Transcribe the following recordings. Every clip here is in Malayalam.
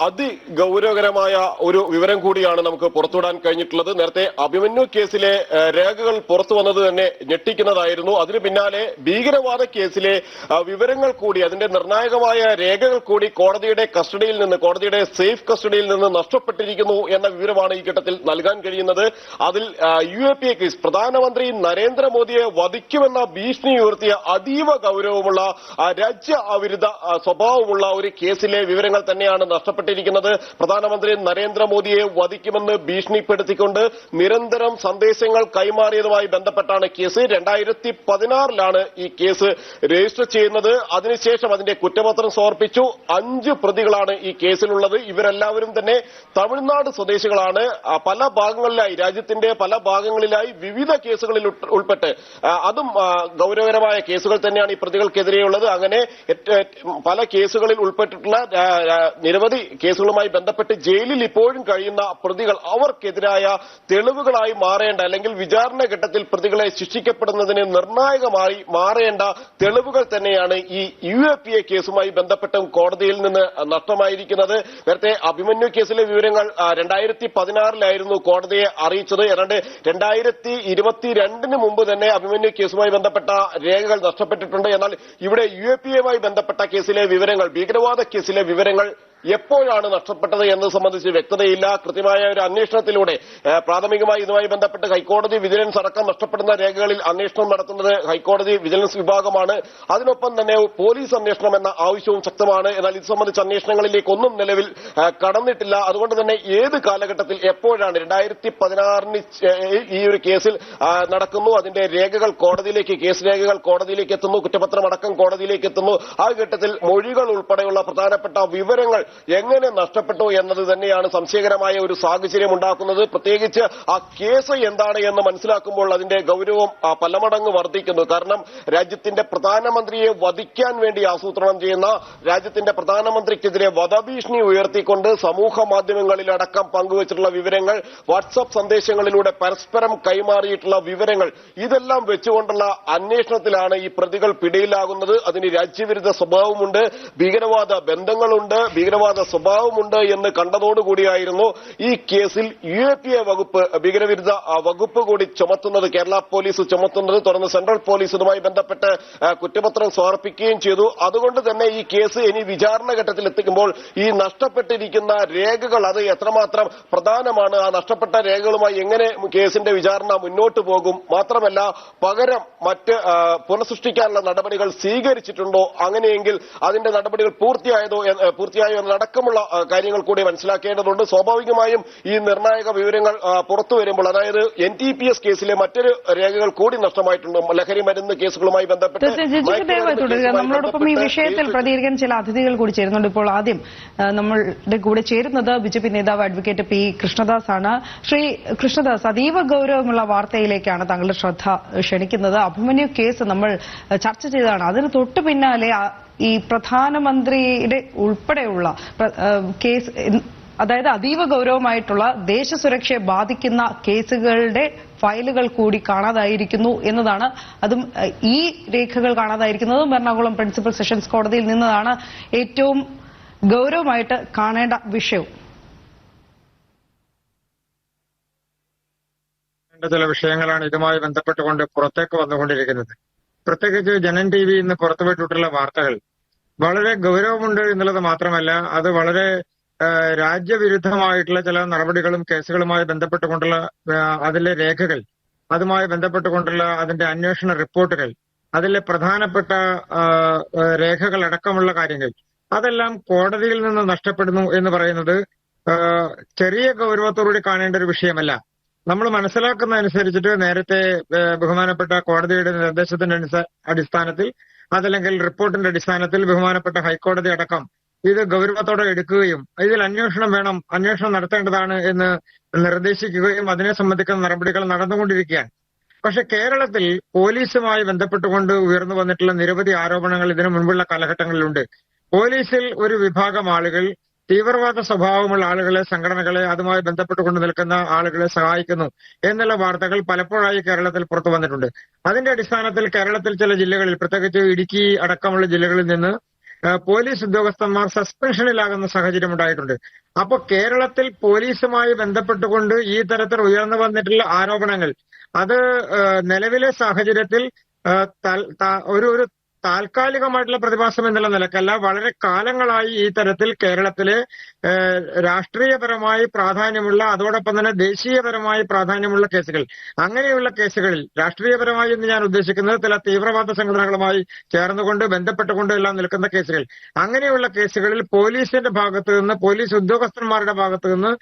അതിഗൗരവകരമായ ഒരു വിവരം കൂടിയാണ് നമുക്ക് പുറത്തുവിടാൻ കഴിഞ്ഞിട്ടുള്ളത്. നേരത്തെ അഭിമന്യു കേസിലെ രേഖകൾ പുറത്തു വന്നത് തന്നെ ഞെട്ടിക്കുന്നതായിരുന്നു. അതിനു പിന്നാലെ ഭീകരവാദ കേസിലെ വിവരങ്ങൾ കൂടി, അതിന്റെ നിർണായകമായ രേഖകൾ കൂടി കോടതിയുടെ സേഫ് കസ്റ്റഡിയിൽ നിന്ന് നഷ്ടപ്പെട്ടിരിക്കുന്നു എന്ന വിവരമാണ് ഈ ഘട്ടത്തിൽ നൽകാൻ കഴിയുന്നത്. അതിൽ UAPA കേസ്, പ്രധാനമന്ത്രി നരേന്ദ്രമോദിയെ വധിക്കുമെന്ന ഭീഷണി ഉയർത്തിയ അതീവ ഗൗരവമുള്ള രാജ്യവിരുദ്ധ സ്വഭാവമുള്ള ഒരു കേസിലെ വിവരങ്ങൾ തന്നെയാണ് നഷ്ടപ്പെട്ടിരിക്കുന്നത്. പ്രധാനമന്ത്രി നരേന്ദ്രമോദിയെ വധിക്കുമെന്ന് ഭീഷണിപ്പെടുത്തിക്കൊണ്ട് നിരന്തരം സന്ദേശങ്ങൾ കൈമാറിയതുമായി ബന്ധപ്പെട്ടാണ് കേസ്. 2016 ഈ കേസ് രജിസ്റ്റർ ചെയ്യുന്നത്. അതിനുശേഷം അതിന്റെ കുറ്റപത്രം സമർപ്പിച്ചു. 5 പ്രതികളാണ് ഈ കേസിലുള്ളത്. ഇവരെല്ലാവരും തന്നെ തമിഴ്നാട് സ്വദേശികളാണ്. പല ഭാഗങ്ങളിലായി, രാജ്യത്തിന്റെ പല ഭാഗങ്ങളിലായി വിവിധ കേസുകളിൽ ഉൾപ്പെട്ട്, അതും ഗൗരവകരമായ കേസുകൾ തന്നെയാണ് ഈ പ്രതികൾക്കെതിരെയുള്ളത്. അങ്ങനെ പല കേസുകളിൽ ഉൾപ്പെട്ടിട്ടുള്ള നിരവധി കേസുകളുമായി ബന്ധപ്പെട്ട് ജയിലിൽ ഇപ്പോഴും കഴിയുന്ന പ്രതികൾ, അവർക്കെതിരായ തെളിവുകളായി മാറേണ്ട, അല്ലെങ്കിൽ വിചാരണ ഘട്ടത്തിൽ പ്രതികളെ ശിക്ഷിക്കപ്പെടുന്നതിന് നിർണായകമായി മാറേണ്ട തെളിവുകൾ തന്നെയാണ് ഈ UAPA കേസുമായി ബന്ധപ്പെട്ടും കോടതിയിൽ നിന്ന് നഷ്ടമായിരിക്കുന്നത്. നേരത്തെ അഭിമന്യു കേസിലെ വിവരങ്ങൾ 2016 കോടതിയെ അറിയിച്ചത്. ഏതാണ്ട് 2022 മുമ്പ് തന്നെ അഭിമന്യു കേസുമായി ബന്ധപ്പെട്ട രേഖകൾ നഷ്ടപ്പെട്ടിട്ടുണ്ട്. എന്നാൽ ഇവിടെ UAPA ബന്ധപ്പെട്ട കേസിലെ വിവരങ്ങൾ, ഭീകരവാദ കേസിലെ വിവരങ്ങൾ എപ്പോഴാണ് നഷ്ടപ്പെട്ടത് എന്നത് സംബന്ധിച്ച് വ്യക്തതയില്ല. കൃത്യമായ ഒരു അന്വേഷണത്തിലൂടെ പ്രാഥമികമായി ഇതുമായി ബന്ധപ്പെട്ട് ഹൈക്കോടതി വിജിലൻസ് അടക്കം നഷ്ടപ്പെടുന്ന രേഖകളിൽ അന്വേഷണം നടത്തുന്നത് ഹൈക്കോടതി വിജിലൻസ് വിഭാഗമാണ്. അതിനൊപ്പം തന്നെ പോലീസ് അന്വേഷണം എന്ന ആവശ്യവും ശക്തമാണ്. എന്നാൽ ഇത് സംബന്ധിച്ച അന്വേഷണങ്ങളിലേക്കൊന്നും നിലവിൽ കടന്നിട്ടില്ല. അതുകൊണ്ട് തന്നെ ഏത് കാലഘട്ടത്തിൽ എപ്പോഴാണ് 2016 ഈ ഒരു കേസിൽ നടക്കുന്നു, അതിന്റെ രേഖകൾ കോടതിയിലേക്ക്, കേസ് രേഖകൾ കോടതിയിലേക്ക് എത്തുന്നു, കുറ്റപത്രം അടക്കം കോടതിയിലേക്ക് എത്തുന്നു. ആ ഘട്ടത്തിൽ മൊഴികൾ ഉൾപ്പെടെയുള്ള പ്രധാനപ്പെട്ട വിവരങ്ങൾ എങ്ങനെ നഷ്ടപ്പെട്ടു എന്നത് തന്നെയാണ് സംശയകരമായ ഒരു സാഹചര്യം ഉണ്ടാക്കുന്നത്. പ്രത്യേകിച്ച് ആ കേസ് എന്താണ് എന്ന് മനസ്സിലാക്കുമ്പോൾ അതിന്റെ ഗൗരവം പലമടങ്ങ് വർദ്ധിക്കുന്നു. കാരണം രാജ്യത്തിന്റെ പ്രധാനമന്ത്രിയെ വധിക്കാൻ വേണ്ടി ആസൂത്രണം ചെയ്യുന്ന, രാജ്യത്തിന്റെ പ്രധാനമന്ത്രിക്കെതിരെ വധഭീഷണി ഉയർത്തിക്കൊണ്ട് സമൂഹ മാധ്യമങ്ങളിലടക്കം പങ്കുവച്ചിട്ടുള്ള വിവരങ്ങൾ, വാട്സ്ആപ്പ് സന്ദേശങ്ങളിലൂടെ പരസ്പരം കൈമാറിയിട്ടുള്ള വിവരങ്ങൾ, ഇതെല്ലാം വെച്ചുകൊണ്ടുള്ള അന്വേഷണത്തിലാണ് ഈ പ്രതികൾ പിടിയിലാകുന്നത്. അതിന് രാജ്യവിരുദ്ധ സ്വഭാവമുണ്ട്, ഭീകരവാദ ബന്ധങ്ങളുണ്ട്, ഭീകരവാദ സ്വഭാവമുണ്ട് എന്ന് കണ്ടതോടുകൂടിയായിരുന്നു ഈ കേസിൽ UAPA വകുപ്പ്, ഭീകരവിരുദ്ധ വകുപ്പ് കൂടി ചുമത്തുന്നത്, കേരള പോലീസ് ചുമത്തുന്നത്. തുടർന്ന് സെൻട്രൽ പോലീസ് ഇതുമായി ബന്ധപ്പെട്ട് കുറ്റപത്രം സമർപ്പിക്കുകയും ചെയ്തു. അതുകൊണ്ട് തന്നെ ഈ കേസ് ഇനി വിചാരണ ഘട്ടത്തിൽ എത്തിക്കുമ്പോൾ ഈ നഷ്ടപ്പെട്ടിരിക്കുന്ന രേഖകൾ, അത് എത്രമാത്രം പ്രധാനമാണ്, ആ നഷ്ടപ്പെട്ട രേഖകളുമായി എങ്ങനെ കേസിന്റെ വിചാരണ മുന്നോട്ട് പോകും, മാത്രമല്ല പകരം മറ്റ് പുനഃസൃഷ്ടിക്കാനുള്ള നടപടികൾ സ്വീകരിച്ചിട്ടുണ്ടോ, അങ്ങനെയെങ്കിൽ അതിന്റെ നടപടികൾ പൂർത്തിയായോ എന്നടക്കമുള്ള കാര്യങ്ങൾ കൂടി മനസ്സിലാക്കേണ്ടതുണ്ട്. സ്വാഭാവികമായും ഈ നിർണായക വിവരങ്ങൾ പുറത്തു വരുമ്പോൾ, അതായത് NTPS കേസിലെ മറ്റൊരു രേഖകൾ കൂടി നഷ്ടമായിട്ടുണ്ട്. ലഹരി മരുന്ന് കേസുകളുമായി ബന്ധപ്പെട്ട് നമ്മളോടൊപ്പം ഈ വിഷയത്തിൽ പ്രതികരിക്കാൻ ചില അതിഥികൾ കൂടി ചേരുന്നുണ്ട്. ഇപ്പോൾ ആദ്യം നമ്മളുടെ കൂടെ ചേരുന്നത് BJP നേതാവ് അഡ്വക്കേറ്റ് P. കൃഷ്ണദാസ് ആണ്. ശ്രീ കൃഷ്ണദാസ്, അതീവ ഗൌരവമുള്ള വാർത്തയിലേക്കാണ് താങ്കളുടെ ശ്രദ്ധ ക്ഷണിക്കുന്നത്. അഭിമന്യു കേസ് നമ്മൾ ചർച്ച ചെയ്തതാണ്. അതിന് തൊട്ടു പിന്നാലെ ഈ പ്രധാനമന്ത്രിയുടെ ഉൾപ്പെടെയുള്ള കേസ്, അതായത് അതീവ ഗൌരവമായിട്ടുള്ള ദേശസുരക്ഷയെ ബാധിക്കുന്ന കേസുകളുടെ ഫയലുകൾ കൂടി കാണാതായിരിക്കുന്നു എന്നതാണ്. അതും ഈ രേഖകൾ കാണാതായിരിക്കുന്നതും എറണാകുളം പ്രിൻസിപ്പൽ സെഷൻസ് കോടതിയിൽ നിന്നതാണ് ഏറ്റവും ഗൌരവമായിട്ട് കാണേണ്ട വിഷയവും. ചില വിഷയങ്ങളാണ് ഇതുമായി ബന്ധപ്പെട്ടുകൊണ്ട് പുറത്തേക്ക് വന്നുകൊണ്ടിരിക്കുന്നത്. പ്രത്യേകിച്ച് ജനൻ TV ഇന്ന് പുറത്തുവിട്ടിട്ടുള്ള വാർത്തകൾ വളരെ ഗൗരവമുണ്ട് എന്നുള്ളത് മാത്രമല്ല, അത് വളരെ രാജ്യവിരുദ്ധമായിട്ടുള്ള ചില നടപടികളും കേസുകളുമായി ബന്ധപ്പെട്ടുകൊണ്ടുള്ള അതിലെ രേഖകൾ, അതുമായി ബന്ധപ്പെട്ടുകൊണ്ടുള്ള അതിന്റെ അന്വേഷണ റിപ്പോർട്ടുകൾ, അതിലെ പ്രധാനപ്പെട്ട രേഖകൾ അടക്കമുള്ള കാര്യങ്ങൾ, അതെല്ലാം കോടതിയിൽ നിന്ന് നഷ്ടപ്പെടുന്നു എന്ന് പറയുന്നത് ചെറിയ ഗൗരവത്തോടുകൂടി കാണേണ്ട ഒരു വിഷയമല്ല. നമ്മൾ മനസ്സിലാക്കുന്ന അനുസരിച്ചിട്ട് നേരത്തെ ബഹുമാനപ്പെട്ട കോടതിയുടെ നിർദ്ദേശത്തിന്റെ അടിസ്ഥാനത്തിൽ, അതല്ലെങ്കിൽ റിപ്പോർട്ടിന്റെ അടിസ്ഥാനത്തിൽ ബഹുമാനപ്പെട്ട ഹൈക്കോടതി അടക്കം ഇത് ഗൗരവത്തോടെ എടുക്കുകയും ഇതിൽ അന്വേഷണം വേണം, അന്വേഷണം നടത്തേണ്ടതാണ് എന്ന് നിർദ്ദേശിക്കുകയും അതിനെ സംബന്ധിക്കുന്ന നടപടികൾ നടന്നുകൊണ്ടിരിക്കുകയാണ്. പക്ഷെ കേരളത്തിൽ പോലീസുമായി ബന്ധപ്പെട്ടുകൊണ്ട് ഉയർന്നു വന്നിട്ടുള്ള നിരവധി ആരോപണങ്ങൾ ഇതിനു മുൻപുള്ള കാലഘട്ടങ്ങളിലുണ്ട്. പോലീസിൽ ഒരു വിഭാഗം ആളുകൾ തീവ്രവാദ സ്വഭാവമുള്ള ആളുകളെ, സംഘടനകളെ, അതുമായി ബന്ധപ്പെട്ടുകൊണ്ട് നിൽക്കുന്ന ആളുകളെ സഹായിക്കുന്നു എന്നുള്ള വാർത്തകൾ പലപ്പോഴായി കേരളത്തിൽ പുറത്തു വന്നിട്ടുണ്ട്. അതിന്റെ അടിസ്ഥാനത്തിൽ കേരളത്തിൽ ചില ജില്ലകളിൽ, പ്രത്യേകിച്ച് ഇടുക്കി അടക്കമുള്ള ജില്ലകളിൽ നിന്ന് പോലീസ് ഉദ്യോഗസ്ഥന്മാർ സസ്പെൻഷനിലാകുന്ന സാഹചര്യം ഉണ്ടായിട്ടുണ്ട്. അപ്പൊ കേരളത്തിൽ പോലീസുമായി ബന്ധപ്പെട്ടുകൊണ്ട് ഈ തരത്തിൽ ഉയർന്നു വന്നിട്ടുള്ള ആരോപണങ്ങൾ അത് നിലവിലെ സാഹചര്യത്തിൽ ഒരു താൽക്കാലികമായിട്ടുള്ള പ്രതിഭാസം എന്നുള്ള നിലക്കല്ല, വളരെ കാലങ്ങളായി ഈ തരത്തിൽ കേരളത്തിലെ രാഷ്ട്രീയപരമായി പ്രാധാന്യമുള്ള, അതോടൊപ്പം തന്നെ ദേശീയപരമായി പ്രാധാന്യമുള്ള കേസുകൾ, അങ്ങനെയുള്ള കേസുകളിൽ രാഷ്ട്രീയപരമായി എന്ന് ഞാൻ ഉദ്ദേശിക്കുന്നത് ചില തീവ്രവാദ സംഘടനകളുമായി ചേർന്നുകൊണ്ട് ബന്ധപ്പെട്ടുകൊണ്ട് എല്ലാം നിൽക്കുന്ന കേസുകൾ, അങ്ങനെയുള്ള കേസുകളിൽ പോലീസിന്റെ ഭാഗത്തു നിന്ന്, പോലീസ് ഉദ്യോഗസ്ഥന്മാരുടെ ഭാഗത്തു നിന്ന്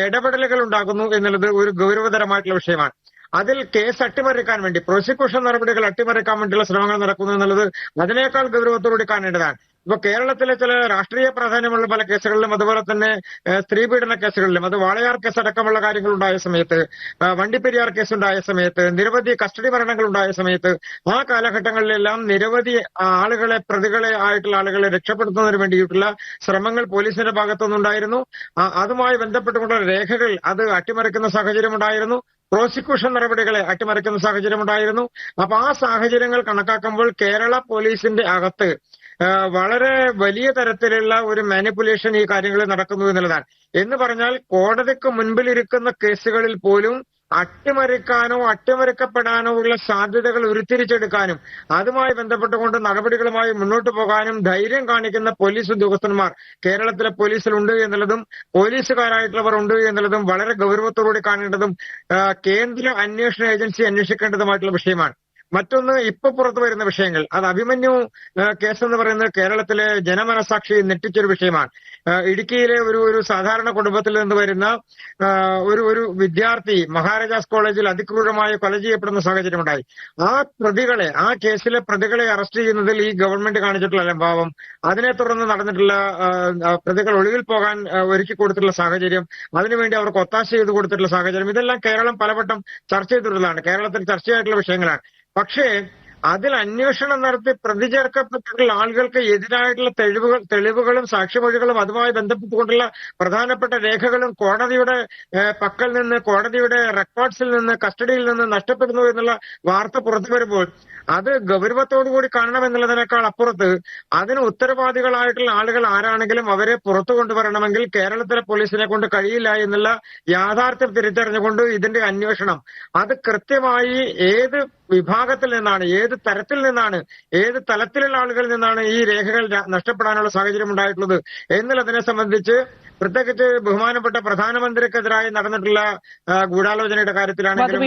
ഇടപെടലുകൾ ഉണ്ടാകുന്നു എന്നുള്ളത് ഒരു ഗൗരവതരമായിട്ടുള്ള വിഷയമാണ്. അതിൽ കേസ് അട്ടിമറിക്കാൻ വേണ്ടി, പ്രോസിക്യൂഷൻ നടപടികൾ അട്ടിമറിക്കാൻ വേണ്ടിയുള്ള ശ്രമങ്ങൾ നടക്കുന്നു എന്നുള്ളത് അതിനേക്കാൾ ഗൗരവത്തോടുകൂടി കാണേണ്ടതാണ്. ഇപ്പൊ കേരളത്തിലെ ചില രാഷ്ട്രീയ പ്രാധാന്യമുള്ള പല കേസുകളിലും, അതുപോലെ തന്നെ സ്ത്രീപീഡന കേസുകളിലും, അത് വാളയാർ കേസ് അടക്കമുള്ള കാര്യങ്ങൾ ഉണ്ടായ സമയത്ത്, വണ്ടിപ്പെരിയാർ കേസ് ഉണ്ടായ സമയത്ത്, നിരവധി കസ്റ്റഡി മരണങ്ങൾ ഉണ്ടായ സമയത്ത്, ആ കാലഘട്ടങ്ങളിലെല്ലാം നിരവധി ആളുകളെ, പ്രതികളെ ആയിട്ടുള്ള ആളുകളെ രക്ഷപ്പെടുത്തുന്നതിന് വേണ്ടിയിട്ടുള്ള ശ്രമങ്ങൾ പോലീസിന്റെ ഭാഗത്തുനിന്നുണ്ടായിരുന്നു. അതുമായി ബന്ധപ്പെട്ടുകൊണ്ടുള്ള രേഖകൾ അത് അട്ടിമറിക്കുന്ന സാഹചര്യം ഉണ്ടായിരുന്നു. പ്രോസിക്യൂഷൻ നടപടികളെ അട്ടിമറിക്കുന്ന സാഹചര്യമുണ്ടായിരുന്നു. അപ്പൊ ആ സാഹചര്യങ്ങൾ കണക്കാക്കുമ്പോൾ കേരള പോലീസിന്റെ അകത്ത് വളരെ വലിയ തരത്തിലുള്ള ഒരു മാനിപ്പുലേഷൻ ഈ കാര്യങ്ങളിൽ നടക്കുന്നു എന്നുള്ളതാണ്. എന്ന് പറഞ്ഞാൽ കോടതിക്ക് മുൻപിലിരിക്കുന്ന കേസുകളിൽ പോലും അട്ടിമറിക്കാനോ അട്ടിമറിക്കപ്പെടാനോ ഉള്ള സാധ്യതകൾ ഉരുത്തിരിച്ചെടുക്കാനും അതുമായി ബന്ധപ്പെട്ടുകൊണ്ട് നടപടികളുമായി മുന്നോട്ട് പോകാനും ധൈര്യം കാണിക്കുന്ന പോലീസ് ഉദ്യോഗസ്ഥന്മാർ കേരളത്തിലെ പോലീസിലുണ്ട് എന്നുള്ളതും പോലീസുകാരായിട്ടുള്ളവർ ഉണ്ട് എന്നുള്ളതും വളരെ ഗൗരവത്തോടുകൂടി കാണേണ്ടതും കേന്ദ്ര അന്വേഷണ ഏജൻസി അന്വേഷിക്കേണ്ടതുമായിട്ടുള്ള വിഷയമാണ്. മറ്റൊന്ന്, ഇപ്പൊ പുറത്തു വരുന്ന വിഷയങ്ങൾ, അത് അഭിമന്യു കേസെന്ന് പറയുന്നത് കേരളത്തിലെ ജനമനസാക്ഷി നെട്ടിച്ചൊരു വിഷയമാണ്. ഇടുക്കിയിലെ ഒരു സാധാരണ കുടുംബത്തിൽ നിന്ന് വരുന്ന ഒരു വിദ്യാർത്ഥി മഹാരാജാസ് കോളേജിൽ അതിക്രൂരമായി കൊല ചെയ്യപ്പെടുന്ന സാഹചര്യമുണ്ടായി. ആ കേസിലെ പ്രതികളെ അറസ്റ്റ് ചെയ്യുന്നതിൽ ഈ ഗവൺമെന്റ് കാണിച്ചിട്ടുള്ള അലംഭാവം, അതിനെ തുടർന്ന് നടന്നിട്ടുള്ള പ്രതികൾ ഒളിവിൽ പോകാൻ ഒരുക്കി കൊടുത്തിട്ടുള്ള സാഹചര്യം, അതിനുവേണ്ടി അവർക്ക് ഒത്താശ ചെയ്ത് കൊടുത്തിട്ടുള്ള സാഹചര്യം, ഇതെല്ലാം കേരളം പലവട്ടം ചർച്ച ചെയ്തിട്ടുള്ളതാണ്, കേരളത്തിൽ ചർച്ചയായിട്ടുള്ള വിഷയങ്ങളാണ്. പക്ഷേ അതിൽ അന്വേഷണം നടത്തി പ്രതി ചേർക്കപ്പെട്ടിട്ടുള്ള ആളുകൾക്ക് എതിരായിട്ടുള്ള തെളിവുകളും സാക്ഷിമൊഴികളും അതുമായി ബന്ധപ്പെട്ടുകൊണ്ടുള്ള പ്രധാനപ്പെട്ട രേഖകളും കോടതിയുടെ പക്കൽ നിന്ന്, കോടതിയുടെ റെക്കോർഡ്സിൽ നിന്ന്, കസ്റ്റഡിയിൽ നിന്ന് നഷ്ടപ്പെടുന്നു എന്നുള്ള വാർത്ത പുറത്തു വരുമ്പോൾ അത് ഗൗരവത്തോടുകൂടി കാണണമെന്നുള്ളതിനേക്കാൾ അപ്പുറത്ത് അതിന് ഉത്തരവാദികളായിട്ടുള്ള ആളുകൾ ആരാണെങ്കിലും അവരെ പുറത്തു കൊണ്ടുവരണമെങ്കിൽ കേരളത്തിലെ പോലീസിനെ കൊണ്ട് കഴിയില്ല എന്നുള്ള യാഥാർത്ഥ്യം തിരിച്ചറിഞ്ഞുകൊണ്ട് ഇതിന്റെ അന്വേഷണം അത് കൃത്യമായി ഏത് വിഭാഗത്തിൽ നിന്നാണ്, ഏത് തരത്തിൽ നിന്നാണ്, ഏത് തലത്തിലുള്ള ആളുകളിൽ നിന്നാണ് ഈ രേഖകൾ നഷ്ടപ്പെടാനുള്ള സാഹചര്യം ഉണ്ടായിട്ടുള്ളത് എന്നുള്ളതിനെ സംബന്ധിച്ച്, പ്രത്യേകിച്ച് ബഹുമാനപ്പെട്ട പ്രധാനമന്ത്രിക്കെതിരായി നടന്നിട്ടുള്ള ഗൂഢാലോചനയുടെ കാര്യത്തിലാണെങ്കിലും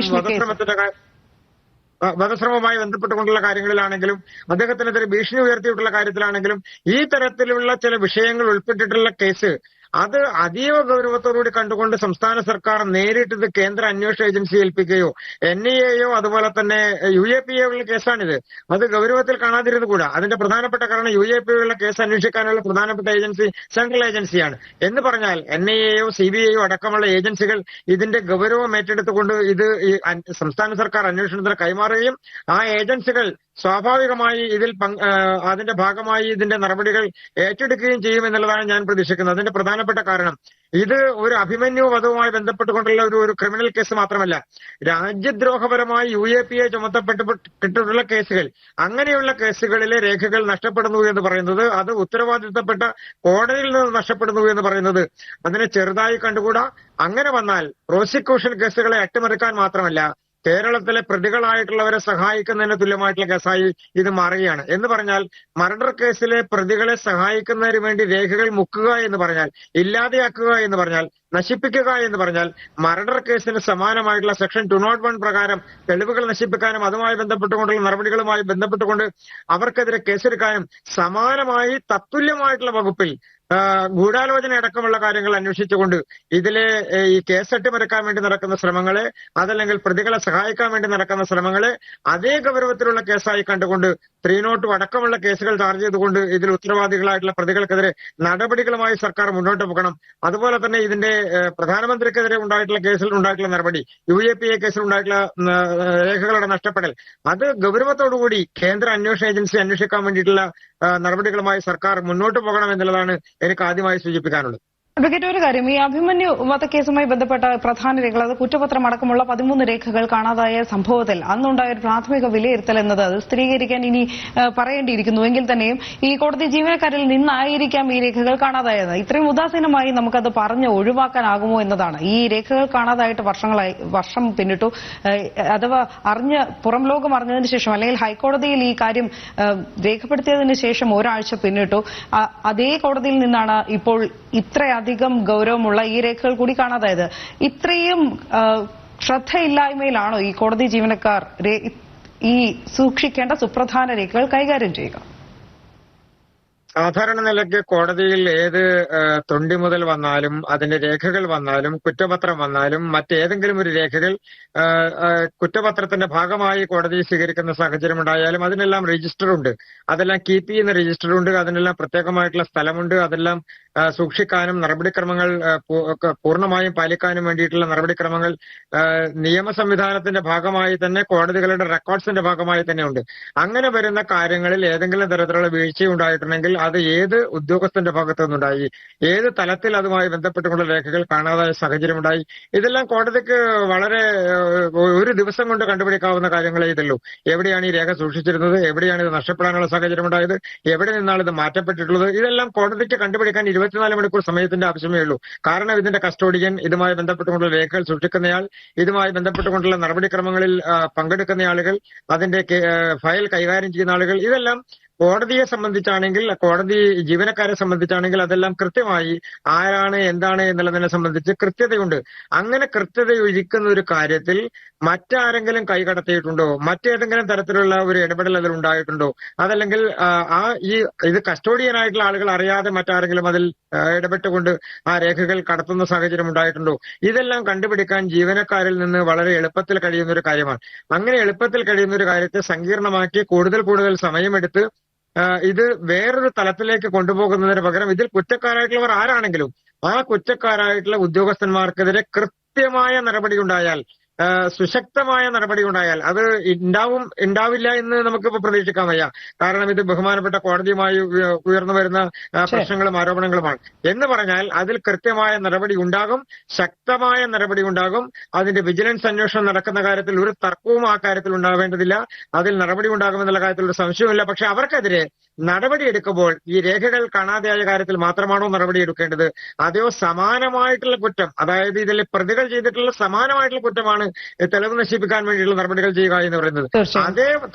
വധശ്രമവുമായി ബന്ധപ്പെട്ടുകൊണ്ടുള്ള കാര്യങ്ങളിലാണെങ്കിലും അദ്ദേഹത്തിനെതിരെ ഭീഷണി ഉയർത്തിയിട്ടുള്ള കാര്യത്തിലാണെങ്കിലും ഈ തരത്തിലുള്ള ചില വിഷയങ്ങൾ ഉൾപ്പെട്ടിട്ടുള്ള കേസ് അത് അതീവ ഗൗരവത്തോടുകൂടി കണ്ടുകൊണ്ട് സംസ്ഥാന സർക്കാർ നേരിട്ട് ഇത് കേന്ദ്ര അന്വേഷണ ഏജൻസി ഏൽപ്പിക്കുകയോ NIA അതുപോലെ തന്നെ UAPA ഉള്ള കേസാണിത്, അത് ഗൗരവത്തിൽ കാണാതിരുന്നുകൂടാ. അതിന്റെ പ്രധാനപ്പെട്ട കാരണം UAPA ഉള്ള കേസ് അന്വേഷിക്കാനുള്ള പ്രധാനപ്പെട്ട ഏജൻസി സെൻട്രൽ ഏജൻസിയാണ്. എന്ന് പറഞ്ഞാൽ NIA CBI അടക്കമുള്ള ഏജൻസികൾ ഇതിന്റെ ഗൗരവം ഏറ്റെടുത്തുകൊണ്ട് ഇത് സംസ്ഥാന സർക്കാർ അന്വേഷണത്തിന് കൈമാറുകയും ആ ഏജൻസികൾ സ്വാഭാവികമായി അതിന്റെ ഭാഗമായി ഇതിന്റെ നടപടികൾ ഏറ്റെടുക്കുകയും ചെയ്യുമെന്നുള്ളതാണ് ഞാൻ പ്രതീക്ഷിക്കുന്നത്. അതിന്റെ പ്രധാനപ്പെട്ട കാരണം ഇത് ഒരു അഭിമന്യു വധവുമായി ബന്ധപ്പെട്ടുകൊണ്ടുള്ള ഒരു ക്രിമിനൽ കേസ് മാത്രമല്ല, രാജ്യദ്രോഹപരമായി UAPA ചുമത്തപ്പെട്ടിട്ടുള്ള കേസുകൾ, അങ്ങനെയുള്ള കേസുകളിലെ രേഖകൾ നഷ്ടപ്പെടുന്നു എന്ന് പറയുന്നത്, അത് ഉത്തരവാദിത്തപ്പെട്ട കോടതിയിൽ നിന്ന് നഷ്ടപ്പെടുന്നു എന്ന് പറയുന്നത് അതിനെ ചെറുതായി കണ്ടുകൂടാ. അങ്ങനെ വന്നാൽ പ്രോസിക്യൂഷൻ കേസുകളെ അട്ടിമറിക്കാൻ മാത്രമല്ല കേരളത്തിലെ പ്രതികളായിട്ടുള്ളവരെ സഹായിക്കുന്നതിന് തുല്യമായിട്ടുള്ള കേസായി ഇത് മാറുകയാണ്. എന്ന് പറഞ്ഞാൽ മർഡർ കേസിലെ പ്രതികളെ സഹായിക്കുന്നതിന് വേണ്ടി രേഖകൾ മുക്കുക എന്ന് പറഞ്ഞാൽ, ഇല്ലാതെയാക്കുക എന്ന് പറഞ്ഞാൽ, നശിപ്പിക്കുക എന്ന് പറഞ്ഞാൽ മർഡർ കേസിന് സമാനമായിട്ടുള്ള സെക്ഷൻ 201 പ്രകാരം തെളിവുകൾ നശിപ്പിക്കാനും അതുമായി ബന്ധപ്പെട്ടുകൊണ്ടുള്ള നടപടികളുമായി ബന്ധപ്പെട്ടുകൊണ്ട് അവർക്കെതിരെ കേസെടുക്കാനും സമാനമായി തത്തുല്യമായിട്ടുള്ള വകുപ്പിൽ ഗൂഢാലോചന അടക്കമുള്ള കാര്യങ്ങൾ അന്വേഷിച്ചുകൊണ്ട് ഇതിലെ ഈ കേസ് അട്ടിമറിക്കാൻ വേണ്ടി നടക്കുന്ന ശ്രമങ്ങളെ, അതല്ലെങ്കിൽ പ്രതികളെ സഹായിക്കാൻ വേണ്ടി നടക്കുന്ന ശ്രമങ്ങളെ അതേ ഗൗരവത്തിലുള്ള കേസായി കണ്ടുകൊണ്ട് 302 അടക്കമുള്ള കേസുകൾ ചാർജ് ചെയ്തുകൊണ്ട് ഇതിൽ ഉത്തരവാദികളായിട്ടുള്ള പ്രതികൾക്കെതിരെ നടപടികളുമായി സർക്കാർ മുന്നോട്ട് പോകണം. അതുപോലെ തന്നെ ഇതിന്റെ പ്രധാനമന്ത്രിക്കെതിരെ ഉണ്ടായിട്ടുള്ള കേസിൽ ഉണ്ടായിട്ടുള്ള നടപടി, UAPA കേസിൽ ഉണ്ടായിട്ടുള്ള രേഖകളുടെ നഷ്ടപ്പെടൽ, അത് ഗൗരവത്തോടുകൂടി കേന്ദ്ര അന്വേഷണ ഏജൻസി അന്വേഷിക്കാൻ വേണ്ടിയിട്ടുള്ള നടപടികളുമായി സർക്കാർ മുന്നോട്ട് പോകണം എന്നുള്ളതാണ് എനിക്ക് ആദ്യമായി സൂചിപ്പിക്കാനുള്ളത്. അഡ്വക്കേറ്റ്, ഒരു കാര്യം, ഈ അഭിമന്യു വധക്കേസുമായി ബന്ധപ്പെട്ട പ്രധാന രേഖകൾ, അത് കുറ്റപത്രം അടക്കമുള്ള 13 രേഖകൾ കാണാതായ സംഭവത്തിൽ അന്നുണ്ടായ ഒരു പ്രാഥമിക വിലയിരുത്തൽ എന്നത് അത് സ്ഥിരീകരിക്കാൻ ഇനി പറയേണ്ടിയിരിക്കുന്നു. എങ്കിൽ തന്നെയും ഈ കോടതി ജീവനക്കാരിൽ നിന്നായിരിക്കാം ഈ രേഖകൾ കാണാതായത്. ഇത്രയും ഉദാസീനമായി നമുക്കത് പറഞ്ഞ് ഒഴിവാക്കാനാകുമോ എന്നതാണ്. ഈ രേഖകൾ കാണാതായിട്ട് വർഷം പിന്നിട്ടു. അഥവാ പുറം ലോകം അറിഞ്ഞതിന് ശേഷം, അല്ലെങ്കിൽ ഹൈക്കോടതിയിൽ ഈ കാര്യം രേഖപ്പെടുത്തിയതിനു ശേഷം ഒരാഴ്ച പിന്നിട്ടു. അതേ കോടതിയിൽ നിന്നാണ് ഇപ്പോൾ ഇത്രയധികം ഗൗരവമുള്ള ഈ രേഖകൾ കൂടി കാണാതായത്. ഇത്രയും ശ്രദ്ധയില്ലായ്മയിലാണോ ഈ കോടതി ജീവനക്കാർ ഈ സൂക്ഷിക്കേണ്ട സുപ്രധാന രേഖകൾ കൈകാര്യം ചെയ്യുക? സാധാരണ നിലയ്ക്ക് കോടതിയിൽ ഏത് തൊണ്ടി മുതൽ വന്നാലും, അതിന്റെ രേഖകൾ വന്നാലും, കുറ്റപത്രം വന്നാലും, മറ്റേതെങ്കിലും ഒരു രേഖകൾ കുറ്റപത്രത്തിന്റെ ഭാഗമായി കോടതി സ്വീകരിക്കുന്ന സാഹചര്യം ഉണ്ടായാലും അതിനെല്ലാം രജിസ്റ്റർ ഉണ്ട്. അതെല്ലാം കീപ്പ് ചെയ്യുന്ന രജിസ്റ്റർ ഉണ്ട്. അതിനെല്ലാം പ്രത്യേകമായിട്ടുള്ള സ്ഥലമുണ്ട്. അതെല്ലാം സൂക്ഷിക്കാനും നടപടിക്രമങ്ങൾ പൂർണ്ണമായും പാലിക്കാനും വേണ്ടിയിട്ടുള്ള നടപടിക്രമങ്ങൾ നിയമ സംവിധാനത്തിന്റെ ഭാഗമായി തന്നെ, കോടതികളുടെ റെക്കോർഡ്സിന്റെ ഭാഗമായി തന്നെ ഉണ്ട്. അങ്ങനെ വരുന്ന കാര്യങ്ങളിൽ ഏതെങ്കിലും തരത്തിലുള്ള വീഴ്ചയുണ്ടായിട്ടുണ്ടെങ്കിൽ അത് ഏത് ഉദ്യോഗസ്ഥന്റെ ഭാഗത്തു നിന്നുണ്ടായി, ഏത് തലത്തിൽ അതുമായി ബന്ധപ്പെട്ടുകൊണ്ടുള്ള രേഖകൾ കാണാതായ സാഹചര്യമുണ്ടായി, ഇതെല്ലാം കോടതിക്ക് വളരെ ഒരു ദിവസം കൊണ്ട് കണ്ടുപിടിക്കാവുന്ന കാര്യങ്ങളേ ഇതുള്ളൂ. എവിടെയാണ് ഈ രേഖ സൂക്ഷിച്ചിരുന്നത്, എവിടെയാണ് ഇത് നഷ്ടപ്പെടാനുള്ള സാഹചര്യം ഉണ്ടായത്, എവിടെ നിന്നാണ് ഇത് മാറ്റപ്പെട്ടിട്ടുള്ളത്, ഇതെല്ലാം കോടതിക്ക് കണ്ടുപിടിക്കാൻ 24 മണിക്കൂർ സമയത്തിന്റെ ആവശ്യമേ ഉള്ളൂ. കാരണം ഇതിന്റെ കസ്റ്റോഡിയൻ, ഇതുമായി ബന്ധപ്പെട്ടുകൊണ്ടുള്ള രേഖകൾ സൂക്ഷിക്കുന്നയാൾ, ഇതുമായി ബന്ധപ്പെട്ടുകൊണ്ടുള്ള നടപടിക്രമങ്ങളിൽ പങ്കെടുക്കുന്ന ആളുകൾ, അതിന്റെ ഫയൽ കൈകാര്യം ചെയ്യുന്ന ആളുകൾ, ഇതെല്ലാം കോടതിയെ സംബന്ധിച്ചാണെങ്കിൽ, കോടതി ജീവനക്കാരെ സംബന്ധിച്ചാണെങ്കിൽ അതെല്ലാം കൃത്യമായി ആരാണ് എന്താണ് എന്നുള്ളതിനെ സംബന്ധിച്ച് കൃത്യതയുണ്ട്. അങ്ങനെ കൃത്യതയൊഴിക്കുന്ന ഒരു കാര്യത്തിൽ മറ്റാരെങ്കിലും കൈകടത്തിയിട്ടുണ്ടോ, മറ്റേതെങ്കിലും തരത്തിലുള്ള ഒരു ഇടപെടൽ അതിൽ ഉണ്ടായിട്ടുണ്ടോ, അതല്ലെങ്കിൽ ഇത് കസ്റ്റോഡിയനായിട്ടുള്ള ആളുകൾ അറിയാതെ മറ്റാരെങ്കിലും അതിൽ ഇടപെട്ടുകൊണ്ട് ആ രേഖകൾ കടത്തുന്ന സാഹചര്യം ഉണ്ടായിട്ടുണ്ടോ, ഇതെല്ലാം കണ്ടുപിടിക്കാൻ ജീവനക്കാരിൽ നിന്ന് വളരെ എളുപ്പത്തിൽ കഴിയുന്ന ഒരു കാര്യമാണ്. അങ്ങനെ എളുപ്പത്തിൽ കഴിയുന്ന ഒരു കാര്യത്തെ സങ്കീർണമാക്കി കൂടുതൽ സമയമെടുത്ത് ഇത് വേറൊരു തലത്തിലേക്ക് കൊണ്ടുപോകുന്നതിന് പകരം ഇതിൽ കുറ്റക്കാരായിട്ടുള്ളവർ ആരാണെങ്കിലും ആ കുറ്റക്കാരായിട്ടുള്ള ഉദ്യോഗസ്ഥന്മാർക്കെതിരെ കൃത്യമായ നടപടി ഉണ്ടായാൽ, സുശക്തമായ നടപടി ഉണ്ടായാൽ, അത് ഉണ്ടാവില്ല എന്ന് നമുക്കിപ്പോ പ്രതീക്ഷിക്കാൻ വയ്യ. കാരണം ഇത് ബഹുമാനപ്പെട്ട കോടതിയുമായി ഉയർന്നു വരുന്ന പ്രശ്നങ്ങളും ആരോപണങ്ങളുമാണ്. എന്ന് പറഞ്ഞാൽ അതിൽ കൃത്യമായ നടപടി ഉണ്ടാകും, ശക്തമായ നടപടി ഉണ്ടാകും. അതിന്റെ വിജിലൻസ് അന്വേഷണം നടക്കുന്ന കാര്യത്തിൽ ഒരു തർക്കവും ആ കാര്യത്തിൽ ഉണ്ടാവേണ്ടതില്ല. അതിൽ നടപടി ഉണ്ടാകുമെന്നുള്ള കാര്യത്തിൽ ഒരു സംശയവുമില്ല. പക്ഷെ അവർക്കെതിരെ നടപടിയെടുക്കുമ്പോൾ ഈ രേഖകൾ കാണാതെയായ കാര്യത്തിൽ മാത്രമാണോ നടപടിയെടുക്കേണ്ടത്, അതെയോ സമാനമായിട്ടുള്ള കുറ്റം, അതായത് ഇതിൽ പ്രതികൾ ചെയ്തിട്ടുള്ള സമാനമായിട്ടുള്ള കുറ്റമാണ് തെളിവ് നശിപ്പിക്കാൻ വേണ്ടിയിട്ടുള്ള നടപടികൾ ചെയ്യുക എന്ന് പറയുന്നത്? തീർച്ചയായും